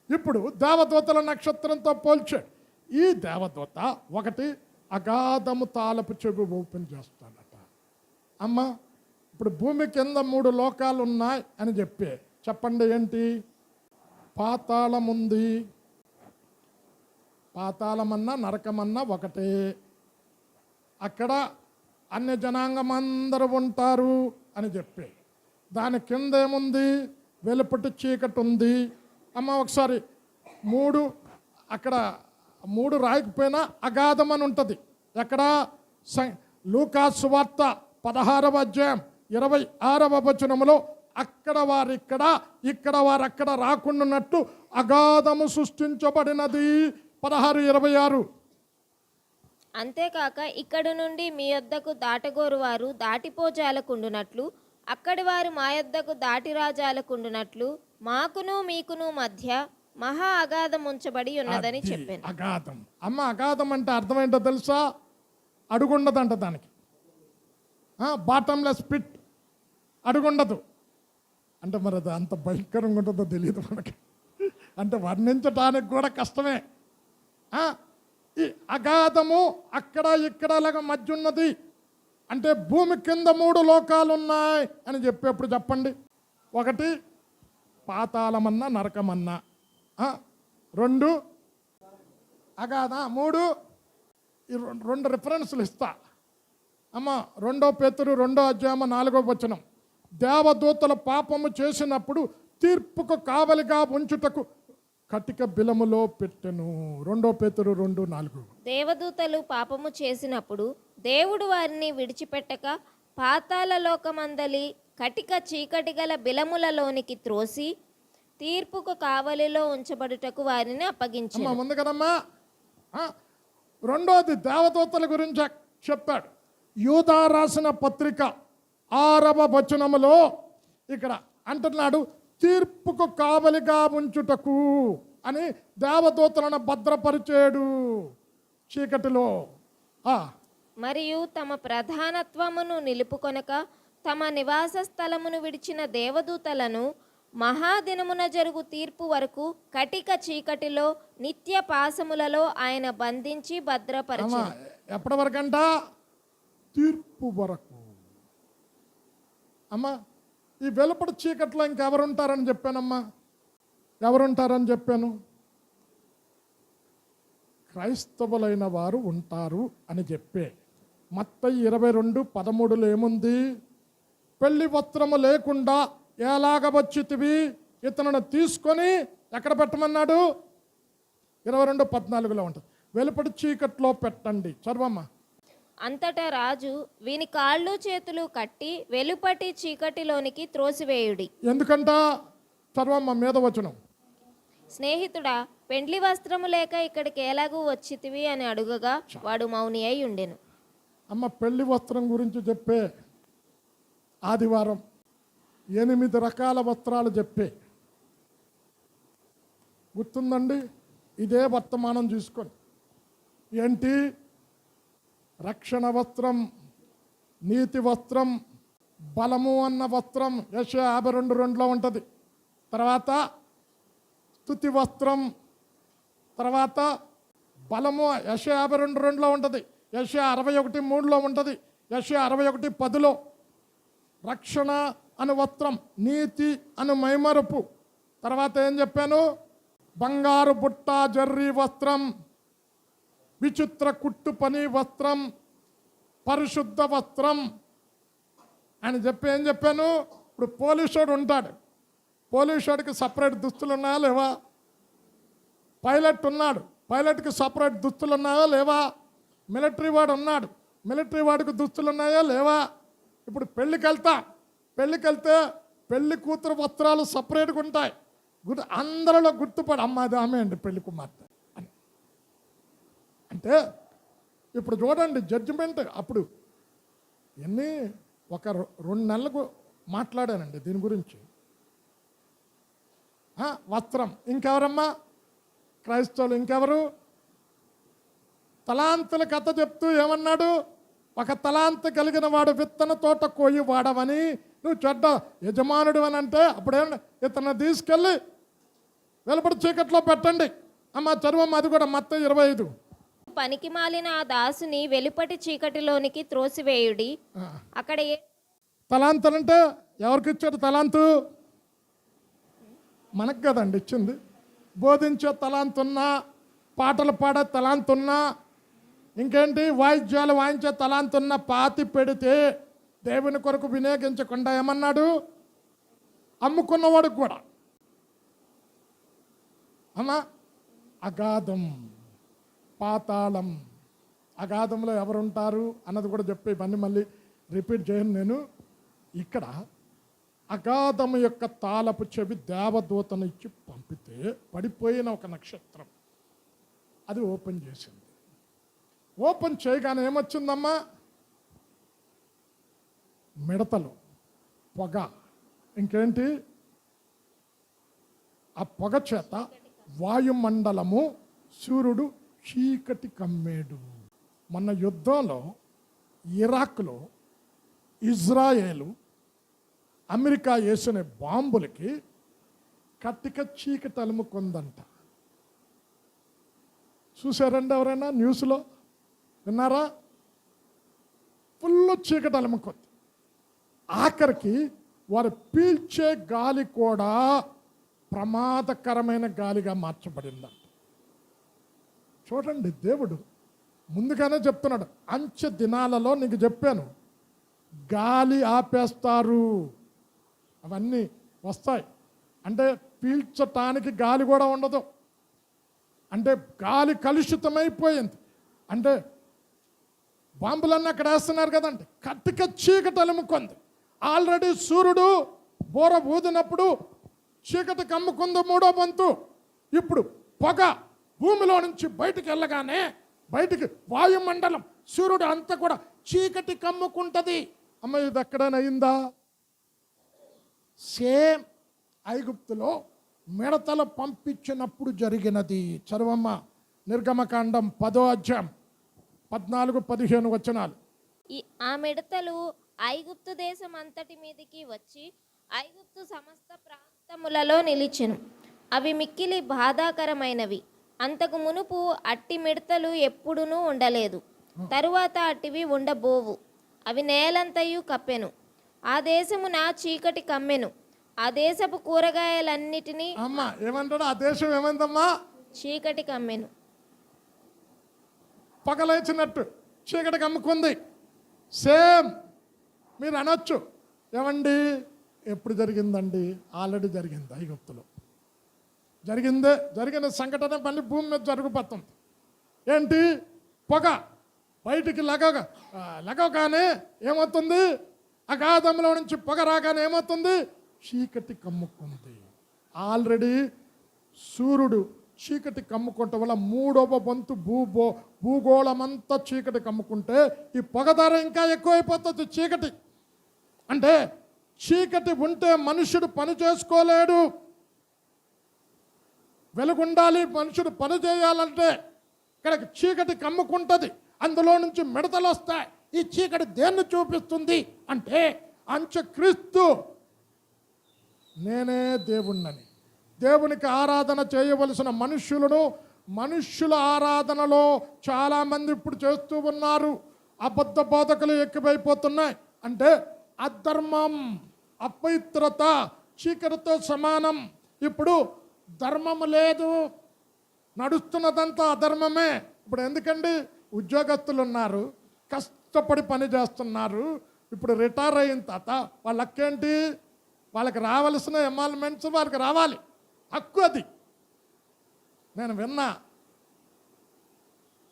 ఇప్పుడు దేవదూతల నక్షత్రంతో పోల్చాడు. ఈ దేవదూత 1 అగాధము తాళపు చెవి ఓపెన్ చేస్తాడట. అమ్మ ఇప్పుడు భూమి కింద 3 లోకాలు ఉన్నాయి అని చెప్పండి. ఏంటి? పాతాళం ఉంది. పాతాళమన్నా నరకమన్నా ఒకటే. అక్కడ అన్య జనాంగమందరూ ఉంటారు అని దాని కింద ఏముంది? వెలుపటి చీకటి ఉంది. అమ్మ ఒకసారి 3 అక్కడ 3 రాయకపోయినా అగాధం అని ఉంటుంది. ఎక్కడ? లూకా సువార్త 16వ అధ్యాయం 26వ వచనములో అక్కడ వారిక్కడ, ఇక్కడ వారక్కడ రాకుండాన్నట్టు అగాధము సృష్టించబడినది. 16:26. అంతేకాక ఇక్కడ నుండి మీ యొద్దకు దాటగోరు వారు దాటిపోజాలకుండునట్లు, అక్కడి వారు మా యొద్దకు దాటిరాజాలకుండునట్లు మాకును మీకును మధ్య మహా అగాధం ఉంచబడి ఉన్నదని చెప్పాను. అగాధం. అమ్మ అగాధం అంటే అర్థం ఏంటో తెలుసా? అడుగుండదంట దానికి. బాటంలెస్ పిట్, అడుగుండదు అంటే మరి అది అంత భయంకరంగా ఉంటుందో తెలియదు మనకి. అంటే వర్ణించడానికి కూడా కష్టమే. ఆ, ఈ అగాధము అక్కడ ఇక్కడ అలాగ మధ్య ఉన్నది అంటే భూమి కింద 3 లోకాలు ఉన్నాయి అని చెప్పేప్పుడు చెప్పండి. ఒకటి పాతాళమన్నా నరకమన్నా, 2 అగాధ, 3 ఈ 2 రిఫరెన్స్లు ఇస్తా అమ్మ. 2 పేతురు 2వ అధ్యాయం 4వ వచనం, దేవదూతల పాపము చేసినప్పుడు తీర్పుకు కావలిగా ఉంచుటకు కటిక బిలములో పెట్టెను. 2 పేతురు 2:4. దేవదూతలు పాపము చేసినప్పుడు దేవుడు వారిని విడిచిపెట్టక పాతాళ లోకమందలి కటిక చీకటి గల బిలములలోనికి త్రోసి తీర్పుకు కావలిలో ఉంచబడుటకు వారిని అప్పగించారు. అమ్మా ఉంది కదమ్మా. రెండోది దేవదూతల గురించి చెప్పాడు. యూదా రాసిన పత్రిక 6వ వచనములో ఇక్కడ అంటున్నాడు, తీర్పుకు కావలిగా ఉంచుటకు అని దేవదూతలను భద్రపరిచాడు చీకటిలో. మరియు తమ ప్రధానత్వమును నిలుపుకొనక తమ నివాస స్థలమును విడిచిన దేవదూతలను మహాదినమున జరుగు తీర్పు వరకు కటిక చీకటిలో నిత్య పాసములలో ఆయన బంధించి భద్రపరచు. ఎప్పటి వరకంట? తీర్పు వరకు. అమ్మా ఈ వెలుపటి చీకట్లో ఇంకెవరుంటారని చెప్పానమ్మా? ఎవరుంటారని చెప్పాను? క్రైస్తవులైన వారు ఉంటారు అని చెప్పే. మత్తయి 22:13 ఏముంది? పెళ్లి వస్త్రము లేకుండా ఎలాగ వచ్చితివి, ఇతను తీసుకొని ఎక్కడ పెట్టమన్నాడు? 22:14 ఉంటుంది. వెలుపటి చీకట్లో పెట్టండి. చదవమ్మా. అంతటా రాజు వీని కాళ్ళు చేతులు కట్టి వెలుపటి చీకటిలోనికి త్రోసివేయుడి. ఎందుకంట? చదవమ్మా మీద వచనం. స్నేహితుడా, పెండ్లి వస్త్రము లేక ఇక్కడికి ఎలాగూ వచ్చితివి అని అడుగగా వాడు మౌని అయి ఉండెను. అమ్మ పెళ్లి వస్త్రం గురించి చెప్పే ఆదివారం 8 రకాల వస్త్రాలు చెప్పే గుర్తుందండి. ఇదే వర్తమానం చూసుకొని ఏంటి? రక్షణ వస్త్రం, నీతి వస్త్రం, బలము అన్న వస్త్రం యెషయా 52:2 ఉంటుంది. తర్వాత స్తుతి వస్త్రం, తర్వాత బలము యెషయా 52:2 ఉంటుంది. యెషయా 61:3 ఉంటుంది. యెషయా 61:10. రక్షణ అను వస్త్రం, నీతి అను మైమరుపు. తర్వాత ఏం చెప్పాను? బంగారు బుట్ట జర్రీ వస్త్రం, విచిత్ర కుట్టు పని వస్త్రం, పరిశుద్ధ వస్త్రం అని చెప్పి ఏం చెప్పాను? ఇప్పుడు పోలీసుడు ఉంటాడు. పోలీసుడికి సపరేట్ దుస్తులు ఉన్నాయా లేవా? పైలట్ ఉన్నాడు, పైలట్కి సపరేట్ దుస్తులు ఉన్నాయా లేవా? మిలిటరీ వాడు ఉన్నాడు, మిలిటరీ వాడికి దుస్తులు ఉన్నాయా లేవా? ఇప్పుడు పెళ్ళికెళ్తే పెళ్లి కూతురు వస్త్రాలు సపరేట్గా ఉంటాయి. అందరిలో గుర్తుపడి అమ్మాది ఆమె అండి పెళ్లి కుమార్తె అని. అంటే ఇప్పుడు చూడండి జడ్జిమెంట్. అప్పుడు ఒక 2 నెలలకు మాట్లాడానండి దీని గురించి. వస్త్రం. ఇంకెవరమ్మా? క్రైస్తవులు. ఇంకెవరు? తలాంతుల కథ చెప్తూ ఏమన్నాడు? ఒక తలాంతు కలిగిన వాడు విత్తన తోట కోయి వాడవని, నువ్వు చెడ్డ యజమానుడు అని అంటే అప్పుడేం ఇతను తీసుకెళ్ళి వెలుపడి చీకట్లో పెట్టండి. అమ్మ చదువమ్మ. అది కూడా మత్తయి 25. పనికి మాలిన ఆ దాసుని వెలుపటి చీకటిలోనికి త్రోసివేయుడి. అక్కడ తలాంతులంటే ఎవరికి ఇచ్చాడు తలాంతు? మనకు కదండి ఇచ్చింది. బోధించే తలాంతున్నా, పాటలు పాడే తలాంతున్నా, ఇంకేంటి వాయిద్యాలు వాయించే తలాంతున్న పాతి పెడితే దేవుని కొరకు వినియోగించకుండా ఏమన్నాడు? అమ్ముకున్నవాడికి కూడా. అమ్మా అగాధం, పాతాళం. అగాధంలో ఎవరుంటారు అన్నది కూడా చెప్పి ఇవన్నీ మళ్ళీ రిపీట్ చేయను నేను. ఇక్కడ అగాధము యొక్క తాళపు చెవి దేవదూతను ఇచ్చి పంపితే పడిపోయిన ఒక నక్షత్రం అది ఓపెన్ చేసింది. ఓపెన్ చేయగానే ఏమొచ్చిందమ్మా? మిడతలు, పొగ, ఇంకేంటి? ఆ పొగ చేత వాయుమండలము, సూర్యుడు చీకటి కమ్మేడు. మొన్న యుద్ధంలో ఇరాక్లో ఇజ్రాయేలు అమెరికా వేసిన బాంబులకి కట్టిక చీకటి అలుముకుందంట. చూసారండి ఎవరైనా న్యూస్లో? విన్నారా? ఫుల్ చీకటి అలుముకుంది. ఆఖరికి వారు పీల్చే గాలి కూడా ప్రమాదకరమైన గాలిగా మార్చబడిందంట. చూడండి, దేవుడు ముందుగానే చెప్తున్నాడు, అంచె దినాలలో నీకు చెప్పాను, గాలి ఆపేస్తారు, అవన్నీ వస్తాయి. అంటే పీల్చటానికి గాలి కూడా ఉండదు. అంటే గాలి కలుషితమైపోయింది. అంటే బాంబులన్నీ అక్కడ వేస్తున్నారు కదండి. కట్టిక చీకటి అలుముకుంది. ఆల్రెడీ సూర్యుడు బోర ఊదినప్పుడు చీకటి కమ్ముకుంది 3వ వంతు. ఇప్పుడు పొగ భూమిలో నుంచి బయటికి వెళ్ళగానే బయటికి వాయుమండలం, సూర్యుడు అంతా కూడా చీకటి కమ్ముకుంటుంది. అమ్మ, ఇది ఎక్కడైనా అయిందా? సేమ్ ఐగుప్తులో మిడతలు పంపించినప్పుడు జరిగినది. చదవమ్మ, నిర్గమకాండం 10వ అధ్యాయం 14-15 వచనాలు. ఆ మిడతలు ఐగుప్తు దేశం అంతటి మీదికి వచ్చి ఐగుప్తు సమస్త ప్రాంతములలో నిలిచెను. అవి మిక్కిలి బాధాకరమైనవి. అంతకు మునుపు అట్టి మిడతలు ఎప్పుడునూ ఉండలేదు. తరువాత అట్టివి ఉండబోవు. అవి నేలంతయు కప్పెను. ఆ దేశమున చీకటి కమ్మెను. ఆ దేశపు కూరగాయలన్నిటినీ అమ్మా ఏమంటాడు? ఆ దేశం ఏమైందమ్మా? చీకటి కమ్మెను. పగలేచినట్టు చీకటి కమ్ముకుంది. సేమ్ మీరు అనొచ్చు, ఏమండి ఎప్పుడు జరిగిందండి? ఆల్రెడీ జరిగింది. ఐగుప్తులో జరిగిన సంఘటన మళ్ళీ భూమి మీద జరుగుతుంది. ఏంటి? పొగ బయటికి లగవగానే ఏమవుతుంది? అగాధంలో నుంచి పొగ రాగానే ఏమవుతుంది? చీకటి కమ్ముకుంది. ఆల్రెడీ సూర్యుడు చీకటి కమ్ముకుంటే వల్ల 3వ వంతు భూగోళమంతా చీకటి కమ్ముకుంటే ఈ పొగ ధర ఇంకా ఎక్కువైపోతుంది. చీకటి అంటే చీకటి ఉంటే మనుషుడు పని చేసుకోలేడు. వెలుగుండాలి, మనుషుడు పని చేయాలంటే. ఇక్కడికి చీకటి కమ్ముకుంటుంది, అందులో నుంచి మిడతలు వస్తాయి. ఈ చీకటి దేన్ని చూపిస్తుంది అంటే అంత్యక్రీస్తు, నేనే దేవుణ్ణని. దేవునికి ఆరాధన చేయవలసిన మనుష్యుల ఆరాధనలో చాలామంది ఇప్పుడు చేస్తూ ఉన్నారు. అబద్ధ బోధకులు ఎక్కువైపోతున్నాయి. అంటే అధర్మం, అపవిత్రత చీకటితో సమానం. ఇప్పుడు ధర్మము లేదు, నడుస్తున్నదంతా అధర్మమే. ఇప్పుడు ఎందుకండి? ఉద్యోగస్తులు ఉన్నారు, కష్టపడి పని చేస్తున్నారు. ఇప్పుడు రిటైర్ అయిన తర్వాత వాళ్ళకేంటి? వాళ్ళకి రావాల్సిన ఎమాల్మెంట్స్ వాళ్ళకి రావాలి, హక్కు అది. నేను విన్నా,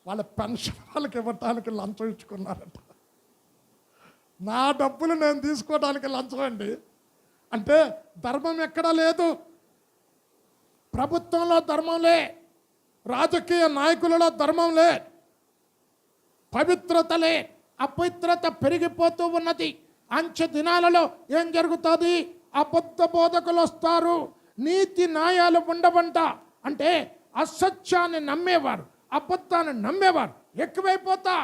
వాళ్ళ పెన్షన్ వాళ్ళకి ఇవ్వటానికి లంచం ఇచ్చుకున్నారట. నా డబ్బులు నేను తీసుకోవడానికి లంచం అండి. అంటే ధర్మం ఎక్కడా లేదు. ప్రభుత్వంలో ధర్మంలే, రాజకీయ నాయకులలో ధర్మంలే, పవిత్రతలే, అపవిత్రత పెరిగిపోతూ ఉన్నది. అంచె దినాలలో ఏం జరుగుతుంది? అబద్ధ బోధకులు వస్తారు, నీతి న్యాయాలు ఉండవంట. అంటే అసత్యాన్ని నమ్మేవారు, అబద్ధాన్ని నమ్మేవారు ఎక్కువైపోతా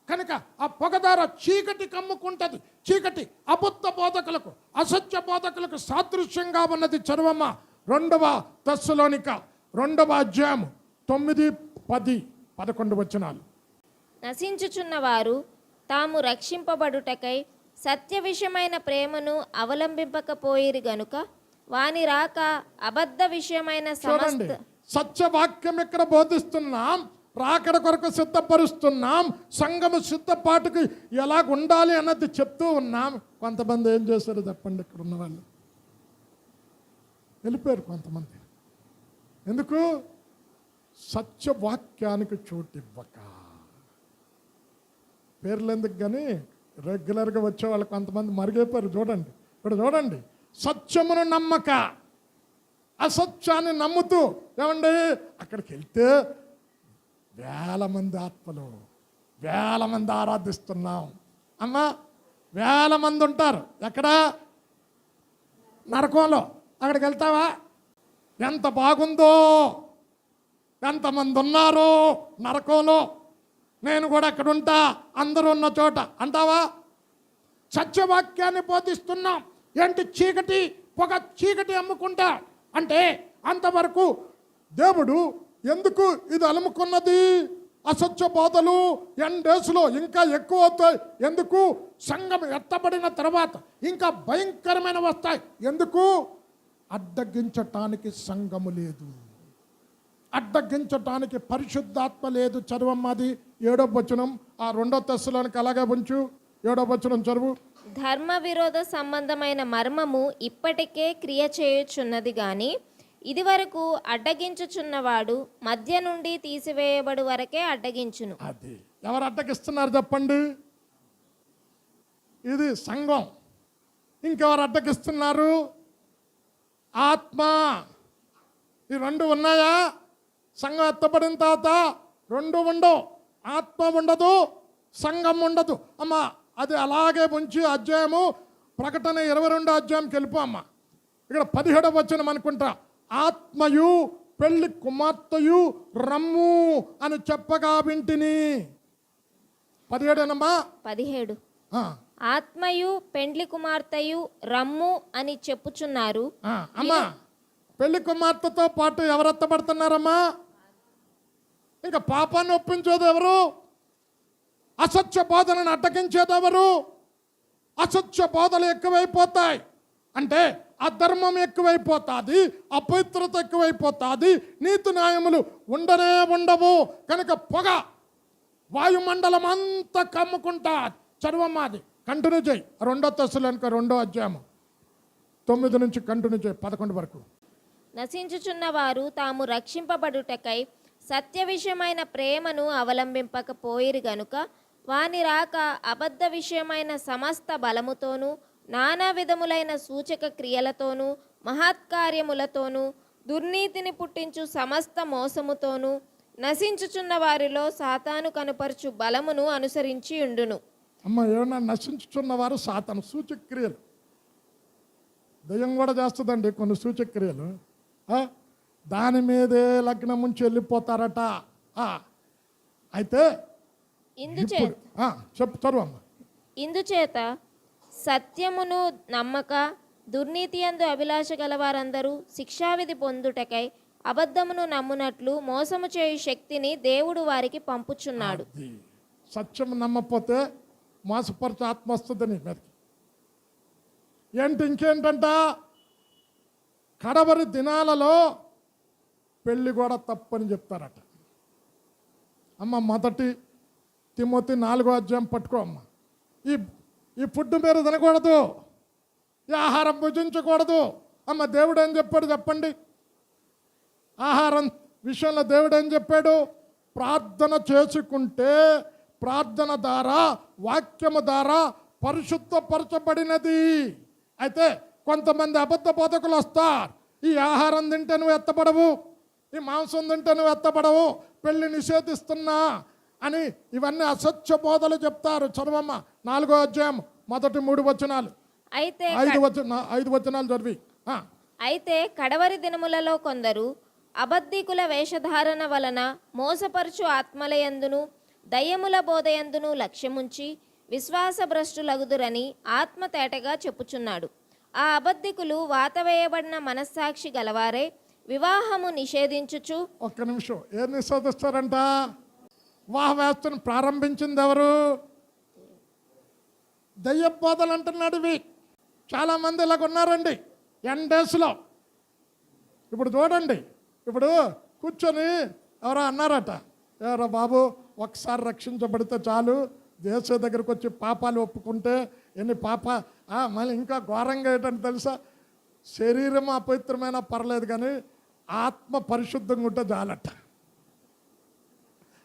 కనుక ఆ పొగదార చీకటి కమ్ముకుంటుంది. చీకటి అబద్ధ బోధకులకు, అసత్య బోధకులకు సాదృశ్యంగా ఉన్నది. చదవమ్మ, 2వ తెస్సలోనిక 2వ అధ్యాయం 9, 10, 11 వచనాలు. నశించుచున్న వారు తాము రక్షింపబడుటకై సత్య విషయమైన ప్రేమను అవలంబింపకపోయిరి గనుక వాని రాక అబద్ధ విషయమైన చూడండి, సత్యవాక్యం ఇక్కడ బోధిస్తున్నాం, రాకడ కొరకు సిద్ధపరుస్తున్నాం, సంఘము సిద్ధపాటుకు ఎలాగ ఉండాలి అన్నది చెప్తూ ఉన్నాం. కొంతమంది ఏం చేశారు చెప్పండి? ఇక్కడ ఉన్న వాళ్ళు వెళ్ళిపోయారు. కొంతమంది ఎందుకు? సత్యవాక్యానికి చోటు ఇవ్వక. పేర్లు ఎందుకు కానీ రెగ్యులర్గా వచ్చే వాళ్ళు కొంతమంది మరిగైపోయారు. చూడండి, ఇప్పుడు చూడండి, సత్యమును నమ్మక అసత్యాన్ని నమ్ముతూ, ఏమండి అక్కడికి వెళ్తే వేల మంది ఆత్మలు, వేల మంది ఆరాధిస్తున్నాం అమ్మ, వేల మంది ఉంటారు. ఎక్కడ? నరకంలో. అక్కడికి వెళ్తావా? ఎంత బాగుందో, ఎంతమంది ఉన్నారు నరకంలో, నేను కూడా అక్కడ ఉంటా, అందరూ ఉన్న చోట అంటావా? సత్యవాక్యాన్ని బోధిస్తున్నాం. ఏంటి? చీకటి పొగ, చీకటి అమ్ముకుంటా అంటే అంతవరకు దేవుడు ఎందుకు ఇది అలుముకున్నది? అసత్య బోధలు డేస్లో ఇంకా ఎక్కువ అవుతాయి. ఎందుకు? సంఘం ఎత్తబడిన తర్వాత ఇంకా భయంకరమైన వస్తాయి. ఎందుకు? అడ్డగించటానికి సంఘము లేదు, అడ్డగించటానికి పరిశుద్ధాత్మ లేదు. చదువమ్మది 7వ వచనం, ఆ 2 తెస్సలోనికి అలాగే ఉంచు. 7వ వచనం చదువు. ధర్మ విరోధ సంబంధమైన మర్మము ఇప్పటికే క్రియ చేయుచున్నది గాని ఇదివరకు అడ్డగించుచున్నవాడు మధ్య నుండి తీసివేయబడు వరకే అడ్డగించును. అది ఎవరు అడ్డగిస్తున్నారు చెప్పండి? ఇది సంఘం. ఇంకెవరు అడ్డగిస్తున్నారు? ఆత్మ. ఈ 2 ఉన్నాయా? సంఘం ఎత్తబడిన తర్వాత 2 ఉండవు. ఆత్మ ఉండదు, సంఘం ఉండదు. అమ్మ అది అలాగే ఉంచి అధ్యాయము ప్రకటన 22 అధ్యాయంకి వెళ్ళిపో అమ్మ. ఇక్కడ 17వ వచనం అనుకుంటా. ఆత్మయు పెళ్లి కుమార్తెయు రమ్ము అని చెప్పగా వింటిని. 17 17 ఆత్మయు పెండ్లి కుమార్తెయు రమ్ము అని చెప్పుచున్నారు. అమ్మా పెళ్లి కుమార్తెతో పాటు ఎవరు ఎత్తబడుతున్నారమ్మా? ఇంకా పాపాన్ని ఒప్పించేది ఎవరు? అసత్య బోధనను అడ్డగించేది ఎవరు? అసత్య బోధలు ఎక్కువైపోతాయి అంటే అధర్మం ఎక్కువైపోతుంది, అపవిత్రత ఎక్కువైపోతుంది, నీతి న్యాయములు ఉండనే ఉండవు. కనుక పొగ వాయుమండలం అంతా కమ్ముకుంటా. చదువమ్మాది కంటిన్యూ చేయి. 2 తెస్సలోనికై 2వ అధ్యాయము 9 నుంచి కంటిన్యూ చేయి 11 వరకు. నశించుచున్న వారు తాము రక్షింపబడుటకై సత్య విషయమైన ప్రేమను అవలంబింపకపోయిరు గనుక వాని రాక అబద్ధ విషయమైన సమస్త బలముతోనూ నానా విధములైన సూచక క్రియలతోనూ మహత్కార్యములతోనూ దుర్నీతిని పుట్టించు సమస్త మోసముతోనూ నశించుచున్న వారిలో సాతాను కనుపరచు బలమును అనుసరించి ఉండును. అమ్మ ఏమన్నా నశించుచున్న వారు సాతాను సూచక్రియలు. దయ్యం కూడా చేస్తుందండి కొన్ని సూచక్రియలు. దాని మీదే లగ్నం నుంచి వెళ్ళిపోతారట. అయితే చెప్తారు అమ్మ. ఇందుచేత సత్యమును నమ్మక దుర్నీతి యందు అభిలాష గల వారందరూ శిక్షావిధి పొందుటకై అబద్ధమును నమ్మునట్లు మోసము చేయు శక్తిని దేవుడు వారికి పంపుచున్నాడు. సత్యం నమ్మపోతే మోసపరచు ఆత్మ వస్తుంది నీ మీదకి. ఏంటి ఇంకేంటంట? కడవరి దినాలలో పెళ్ళి కూడా తప్పని చెప్తారట. అమ్మ 1 తిమోతి 4వ అధ్యాయం పట్టుకో అమ్మ. ఈ ఫుడ్ మీరు తినకూడదు, ఈ ఆహారం భుజించకూడదు. అమ్మ దేవుడు ఏం చెప్పాడు చెప్పండి? ఆహారం విషయంలో దేవుడు ఏం చెప్పాడు? ప్రార్థన చేసుకుంటే ప్రార్థన ద్వారా వాక్యము ద్వారా పరిశుద్ధపరచబడినది. అయితే కొంతమంది అబద్ధ బోధకులు వస్తారు. ఈ ఆహారం తింటే నువ్వు ఎత్తబడవు, ఈ మాంసం తింటే నువ్వు ఎత్తబడవు, పెళ్లి నిషేధిస్తున్నా అని ఇవన్నీ అసత్య బోధలు చెప్తారు. చదవమ్మ 4వ అధ్యాయం మొదటి 3 వచనాలు. అయితే 5 వచనాలు చదివి. అయితే కడవరి దినములలో కొందరు అబద్ధికుల వేషధారణ వలన మోసపరచు ఆత్మలయందును దయ్యముల బోధయందును లక్ష్యముంచి విశ్వాస భ్రష్టులగుదురని ఆత్మ తేటగా చెప్పుచున్నాడు. ఆ అబద్ధికులు వాతవేయబడిన మనస్సాక్షి గలవారే వివాహము నిషేధించుచు. ఒక్క నిమిషం. ఏం నిషేధిస్తారంట? వివాహ వ్యవస్థను ప్రారంభించింది ఎవరు? దయ్య బోధలు అంటున్నాడు. ఇవి చాలామంది ఇలాగ ఉన్నారండి డేస్లో. ఇప్పుడు చూడండి, ఇప్పుడు కూర్చొని ఎవరో అన్నారట, ఎవరో బాబు ఒకసారి రక్షించబడితే చాలు, దేశ దగ్గరకు వచ్చి పాపాలు ఒప్పుకుంటే ఎన్ని మళ్ళీ ఇంకా ఘోరంగా ఏంటంటే తెలుసా? శరీరం అపవిత్రమైన పర్లేదు కానీ ఆత్మ పరిశుద్ధంగా ఉంటే చాలట.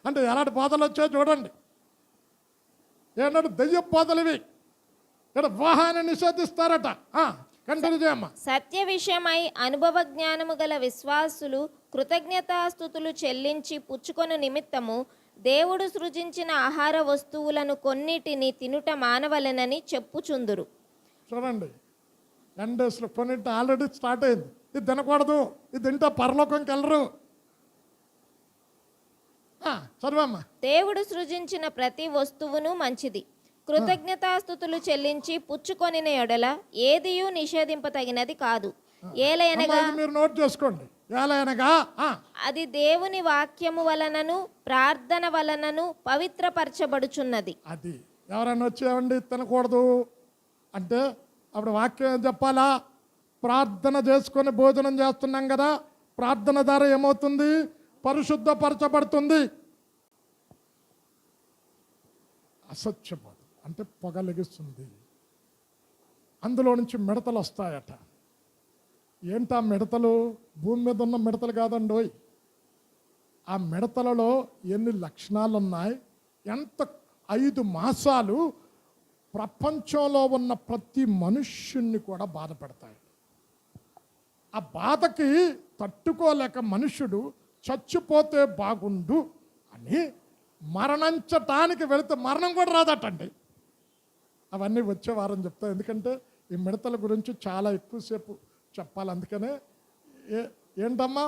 అంటే ఎలాంటి బోధలు వచ్చాయో చూడండి. ఏంటంటే దెయ్య బోధలు ఇవి. ఇక్కడ వివాహాన్ని నిషేధిస్తారట. కంటిన్యూ చేయమ్మా. సత్య విషయమై అనుభవ జ్ఞానము గల విశ్వాసులు కృతజ్ఞతాస్తుతులు చెల్లించి పుచ్చుకొను నిమిత్తము దేవుడు సృజించిన ఆహార వస్తువులను కొన్నిటిని తినుట మానవలెనని చెప్పుచుందురు. చూడండి, డేస్లో కొన్నింటి ఆల్రెడీ స్టార్ట్ అయింది. ఇది తినకూడదు, ఇది తింటే పరలోకంకి వెళ్ళరు. చదవమ్మా. దేవుడు సృజించిన ప్రతి వస్తువును మంచిది, కృతజ్ఞతాస్తుతులు చెల్లించి పుచ్చుకొనిన ఎడల ఏదియూ నిషేధింపతగినది కాదు. ఏలయనగా అమ్మా, ఇది మీరు నోట్ చేసుకోండి. ఏలయనగా అది దేవుని వాక్యము వలనను ప్రార్థన వలనను పవిత్రపరచబడుచున్నది. అది ఎవరైనా వచ్చేవండి తినకూడదు అంటే అప్పుడు వాక్యం ఏం చెప్పాలా? ప్రార్థన చేసుకొని భోజనం చేస్తున్నాం కదా, ప్రార్థన ద్వారా ఏమవుతుంది? పరిశుద్ధపరచబడుతుంది. అసత్యపోదు అంటే పొగలిగిస్తుంది, అందులో నుంచి మిడతలు వస్తాయట. ఏంటా మిడతలు? భూమి మీద ఉన్న మిడతలు కాదండోయ్. ఆ మిడతలలో ఎన్ని లక్షణాలు ఉన్నాయి, ఎంత 5 మాసాలు ప్రపంచంలో ఉన్న ప్రతి మనుష్యుణ్ణి కూడా బాధ పెడతాయి. ఆ బాధకి తట్టుకోలేక మనుష్యుడు చచ్చిపోతే బాగుండు అని మరణించటానికి వెళితే మరణం కూడా రాదటండి. అవన్నీ వచ్చే వారం చెప్తా, ఎందుకంటే ఈ మిడతల గురించి చాలా ఎక్కువసేపు చెప్పాలి. అందుకనే ఏంటమ్మా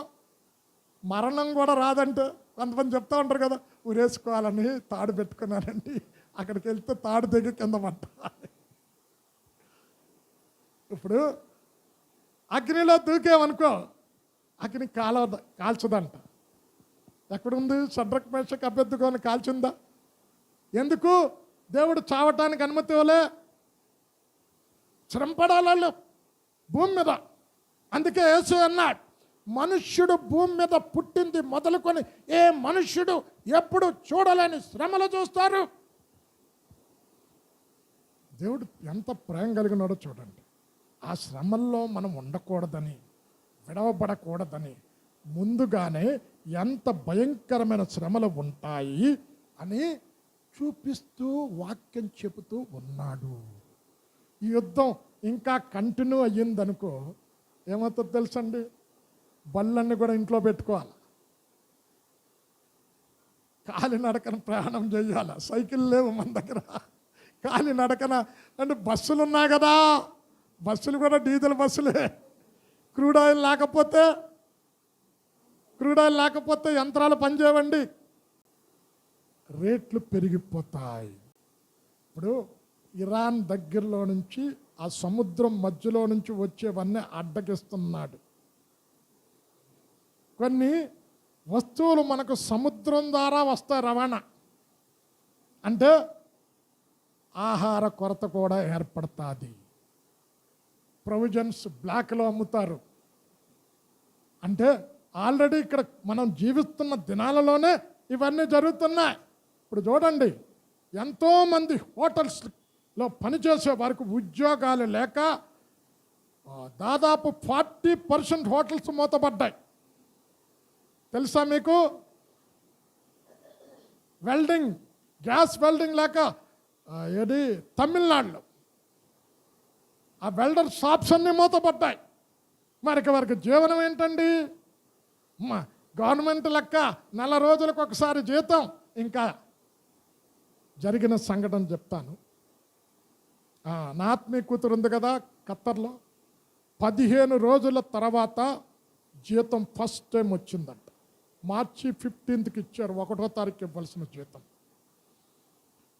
మరణం కూడా రాదంటే కొంతమంది చెప్తా ఉంటారు కదా, ఉరేసుకోవాలని తాడు పెట్టుకున్నానండి, అక్కడికి వెళ్తే తాడు దిగి కింద పడ్డ. ఇప్పుడు అగ్నిలో దూకేమనుకో అగ్ని కాల్చదంట. ఎక్కడుంది? షడ్రక్ మేషక్ అభ్యర్థుకొని కాల్చిందా? ఎందుకు? దేవుడు చావటానికి అనుమతి ఇవ్వలే. శ్రమపడాలి భూమి మీద. అందుకే యేసు అన్నాడు, మనుష్యుడు భూమి మీద పుట్టింది మొదలుకొని ఏ మనుష్యుడు ఎప్పుడు చూడలేని శ్రమలు చూస్తారు. దేవుడు ఎంత ప్రేమ కలిగినాడో చూడండి. ఆ శ్రమల్లో మనం ఉండకూడదని, విడవబడకూడదని ముందుగానే ఎంత భయంకరమైన శ్రమలు ఉంటాయి అని చూపిస్తూ వాక్యం చెబుతూ ఉన్నాడు. ఈ యుద్ధం ఇంకా కంటిన్యూ అయ్యిందనుకో ఏమవుతుందో తెలుసండి? బళ్ళన్నీ కూడా ఇంట్లో పెట్టుకోవాలి, కాలినడకన ప్రయాణం చేయాలి. సైకిల్ లేవు మన దగ్గర, కాలినడకన అంటే బస్సులు ఉన్నాయి కదా, బస్సులు కూడా డీజిల్ బస్సులే. క్రూడ్ ఆయిల్ లేకపోతే యంత్రాలు పనిచేయవండి, రేట్లు పెరిగిపోతాయి. ఇప్పుడు ఇరాన్ దగ్గరలో నుంచి ఆ సముద్రం మధ్యలో నుంచి వచ్చేవన్నీ అడ్డగిస్తున్నాడు. కొన్ని వస్తువులు మనకు సముద్రం ద్వారా వస్తాయి రవాణా, అంటే ఆహార కొరత కూడా ఏర్పడుతుంది. ప్రొవిజన్స్ బ్లాక్లో అమ్ముతారు. అంటే ఆల్రెడీ ఇక్కడ మనం జీవిస్తున్న దినాలలోనే ఇవన్నీ జరుగుతున్నాయి. ఇప్పుడు చూడండి, ఎంతోమంది హోటల్స్లో పనిచేసే వారికి ఉద్యోగాలు లేక దాదాపు 40% హోటల్స్ మూతపడ్డాయి. తెలుసా మీకు? వెల్డింగ్, గ్యాస్ వెల్డింగ్ లేక ఏది తమిళనాడులో ఆ వెల్డర్ షాప్స్ అన్నీ మూతపడ్డాయి. మరి వారికి జీవనం ఏంటండి? గవర్నమెంట్ లెక్క 4 రోజులకు ఒకసారి జీతం. ఇంకా జరిగిన సంఘటన చెప్తాను. నా ఆత్మీయ కూతురు ఉంది కదా ఖత్తర్లో, 15 రోజుల తర్వాత జీతం ఫస్ట్ టైం వచ్చిందంట. మార్చి 15కి ఇచ్చారు, 1వ తారీఖు ఇవ్వాల్సిన జీతం.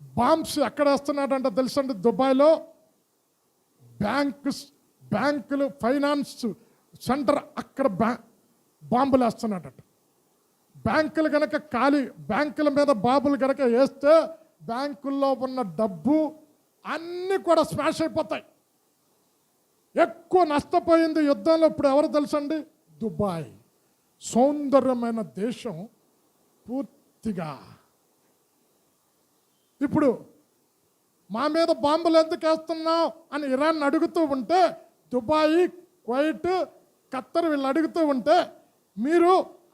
బాంబ్స్ ఎక్కడ వేస్తున్నాడంట తెలుసండి? దుబాయ్లో బ్యాంకులు ఫైనాన్స్ సెంటర్ అక్కడ బాంబులు వేస్తున్నాడట. బ్యాంకులు కనుక బ్యాంకుల మీద బాంబులు కనుక వేస్తే బ్యాంకుల్లో ఉన్న డబ్బు అన్నీ కూడా స్మాష్ అయిపోతాయి. ఎక్కువ నష్టపోయింది యుద్ధంలో ఇప్పుడు ఎవరు తెలుసండి? దుబాయ్. సౌందర్యమైన దేశం పూర్తిగా. ఇప్పుడు మా మీద బాంబులు ఎందుకు వేస్తున్నావు అని ఇరాన్ అడుగుతూ ఉంటే, దుబాయ్, కువైట్, ఖత్తర్ వీళ్ళు అడుగుతూ ఉంటే, మీరు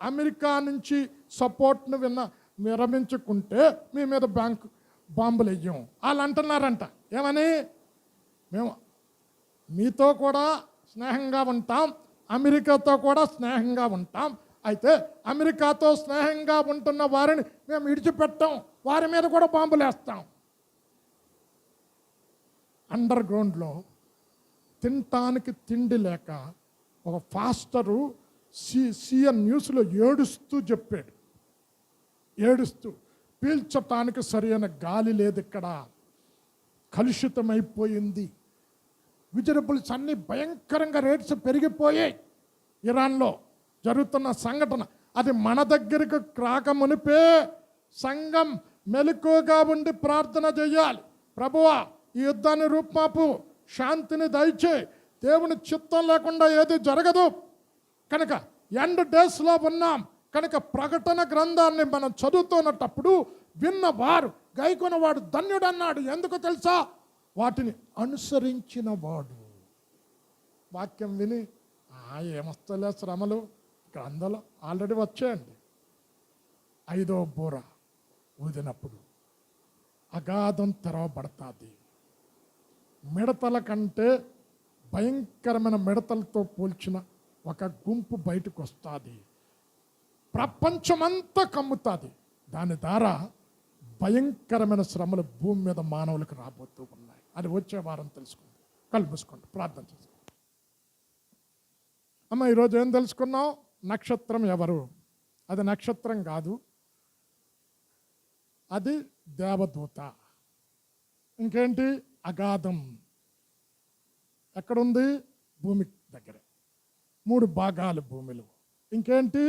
అమెరికా నుంచి సపోర్ట్ను విరమించుకుంటే మీ మీద బాంబులు వేయం వాళ్ళు అంటున్నారంట. ఏమని? మేము మీతో కూడా స్నేహంగా ఉంటాం, అమెరికాతో కూడా స్నేహంగా ఉంటాం. అయితే అమెరికాతో స్నేహంగా ఉంటున్న వారిని మేము విడిచిపెట్టాం, వారి మీద కూడా బాంబులు వేస్తాం. అండర్ గ్రౌండ్లో తినటానికి తిండి లేక ఒక ఫాస్టరు సిఎన్ న్యూస్లో ఏడుస్తూ చెప్పాడు. పీల్చటానికి సరైన గాలి లేదు, ఇక్కడ కలుషితమైపోయింది. విజిరబుల్స్ అన్ని భయంకరంగా రేట్స్ పెరిగిపోయాయి. ఇరాన్లో జరుగుతున్న సంఘటన అది మన దగ్గరికి రాకమునిపే సంఘం మెలకువగా ఉండి ప్రార్థన చేయాలి. ప్రభువా, ఈ యుద్ధాన్ని రూపుమాపు, శాంతిని దయచే. దేవుని చిత్తం లేకుండా ఏది జరగదు కనుక ఎండ్ డేస్లో ఉన్నాం కనుక ప్రకటన గ్రంథాన్ని మనం చదువుతున్నప్పుడు విన్నవారు గైకొనవాడు ధన్యుడు అన్నాడు. ఎందుకు తెలుసా? వాటిని అనుసరించిన వాడు. వాక్యం విని ఏమొస్తలే శ్రమలు, గ్రంథాలు ఆల్రెడీ వచ్చాయండి. 5వ బూర ఊదినప్పుడు అగాధం తెరవబడతాది. మిడతల కంటే భయంకరమైన మిడతలతో పోల్చిన ఒక గుంపు బయటకు వస్తుంది. ప్రపంచమంతా కమ్ముతుంది. దాని ద్వారా భయంకరమైన శ్రమలు భూమి మీద మానవులకు రాబోతూ ఉన్నాయి. అది వచ్చే వారం తెలుసుకుంది. కళ్ళు మూసుకోండి, ప్రార్థన చేసుకోండి. అమ్మ, ఈరోజు ఏం తెలుసుకున్నావు? నక్షత్రం ఎవరు? అది నక్షత్రం కాదు, అది దేవదూత. ఇంకేంటి? అగాధం ఎక్కడుంది? భూమి దగ్గరే. 3 భాగాలు భూమిలో. ఇంకేంటి?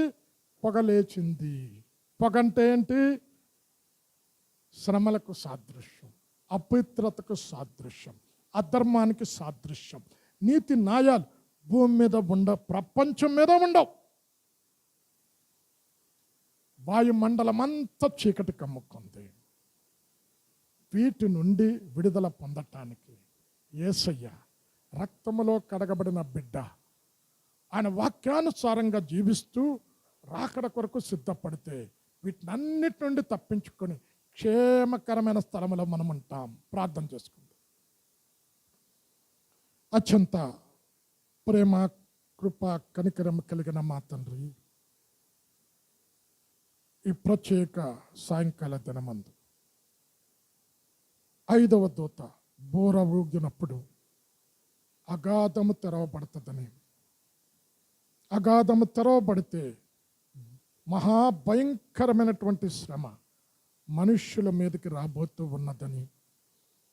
పొగ లేచింది. పొగ అంటే ఏంటి? శ్రమలకు సాదృశ్యం, అపవిత్రతకు సాదృశ్యం, అధర్మానికి సాదృశ్యం. నీతి న్యాయాలు భూమి మీద ప్రపంచం మీద ఉండవు. వాయుమండలం అంతా చీకటి కమ్ముకుంది. వీటి నుండి విడుదల పొందటానికి యేసయ్య రక్తములో కడగబడిన బిడ్డ ఆయన వాక్యానుసారంగా జీవిస్తూ రాకడ కొరకు సిద్ధపడితే వీటినన్నిటి నుండి తప్పించుకొని క్షేమకరమైన స్థలంలో మనం ఉంటాం. ప్రార్థన చేసుకుందాం. అత్యంత ప్రేమ, కృప, కనికరం కలిగిన మా తండ్రి, ఈ ప్రత్యేక సాయంకాల దినమందు 5వ దూత బోర ఊగినప్పుడు అగాధము తెరవబడుతుందని, అగాధము తెరవబడితే మహాభయంకరమైనటువంటి శ్రమ మనుష్యుల మీదకి రాబోతూ ఉన్నదని,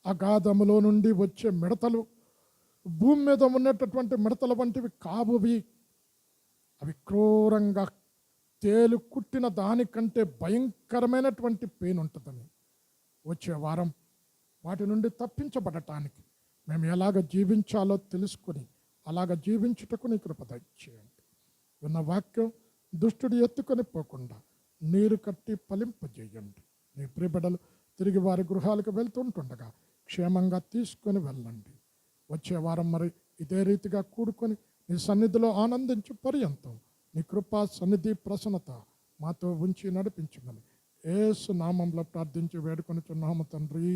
అగాధములో నుండి వచ్చే మిడతలు భూమి మీద ఉన్నటువంటి మిడతల వంటివి కావువి. అవి క్రూరంగా తేలు కుట్టిన దానికంటే భయంకరమైనటువంటి పెయిన్ ఉంటుందని, వచ్చే వారం వాటి నుండి తప్పించబడటానికి మేము ఎలాగ జీవించాలో తెలుసుకొని అలాగ జీవించుటకు నీ కృప దయచేయండి. విన్న వాక్యం దుష్టుడు ఎత్తుకొని పోకుండా నీరు కట్టి ఫలింపజేయండి. నీ ప్రియబిడ్డలు తిరిగి వారి గృహాలకు వెళ్తుంటుండగా క్షేమంగా తీసుకొని వెళ్ళండి. వచ్చే వారం మరి ఇదే రీతిగా కూడుకొని నీ సన్నిధిలో ఆనందించు పర్యంతం నీ కృపా సన్నిధి ప్రసన్నత మాతో ఉంచి నడిపించమని యేసు నామంలో ప్రార్థించి వేడుకొనుచున్నాము తండ్రి.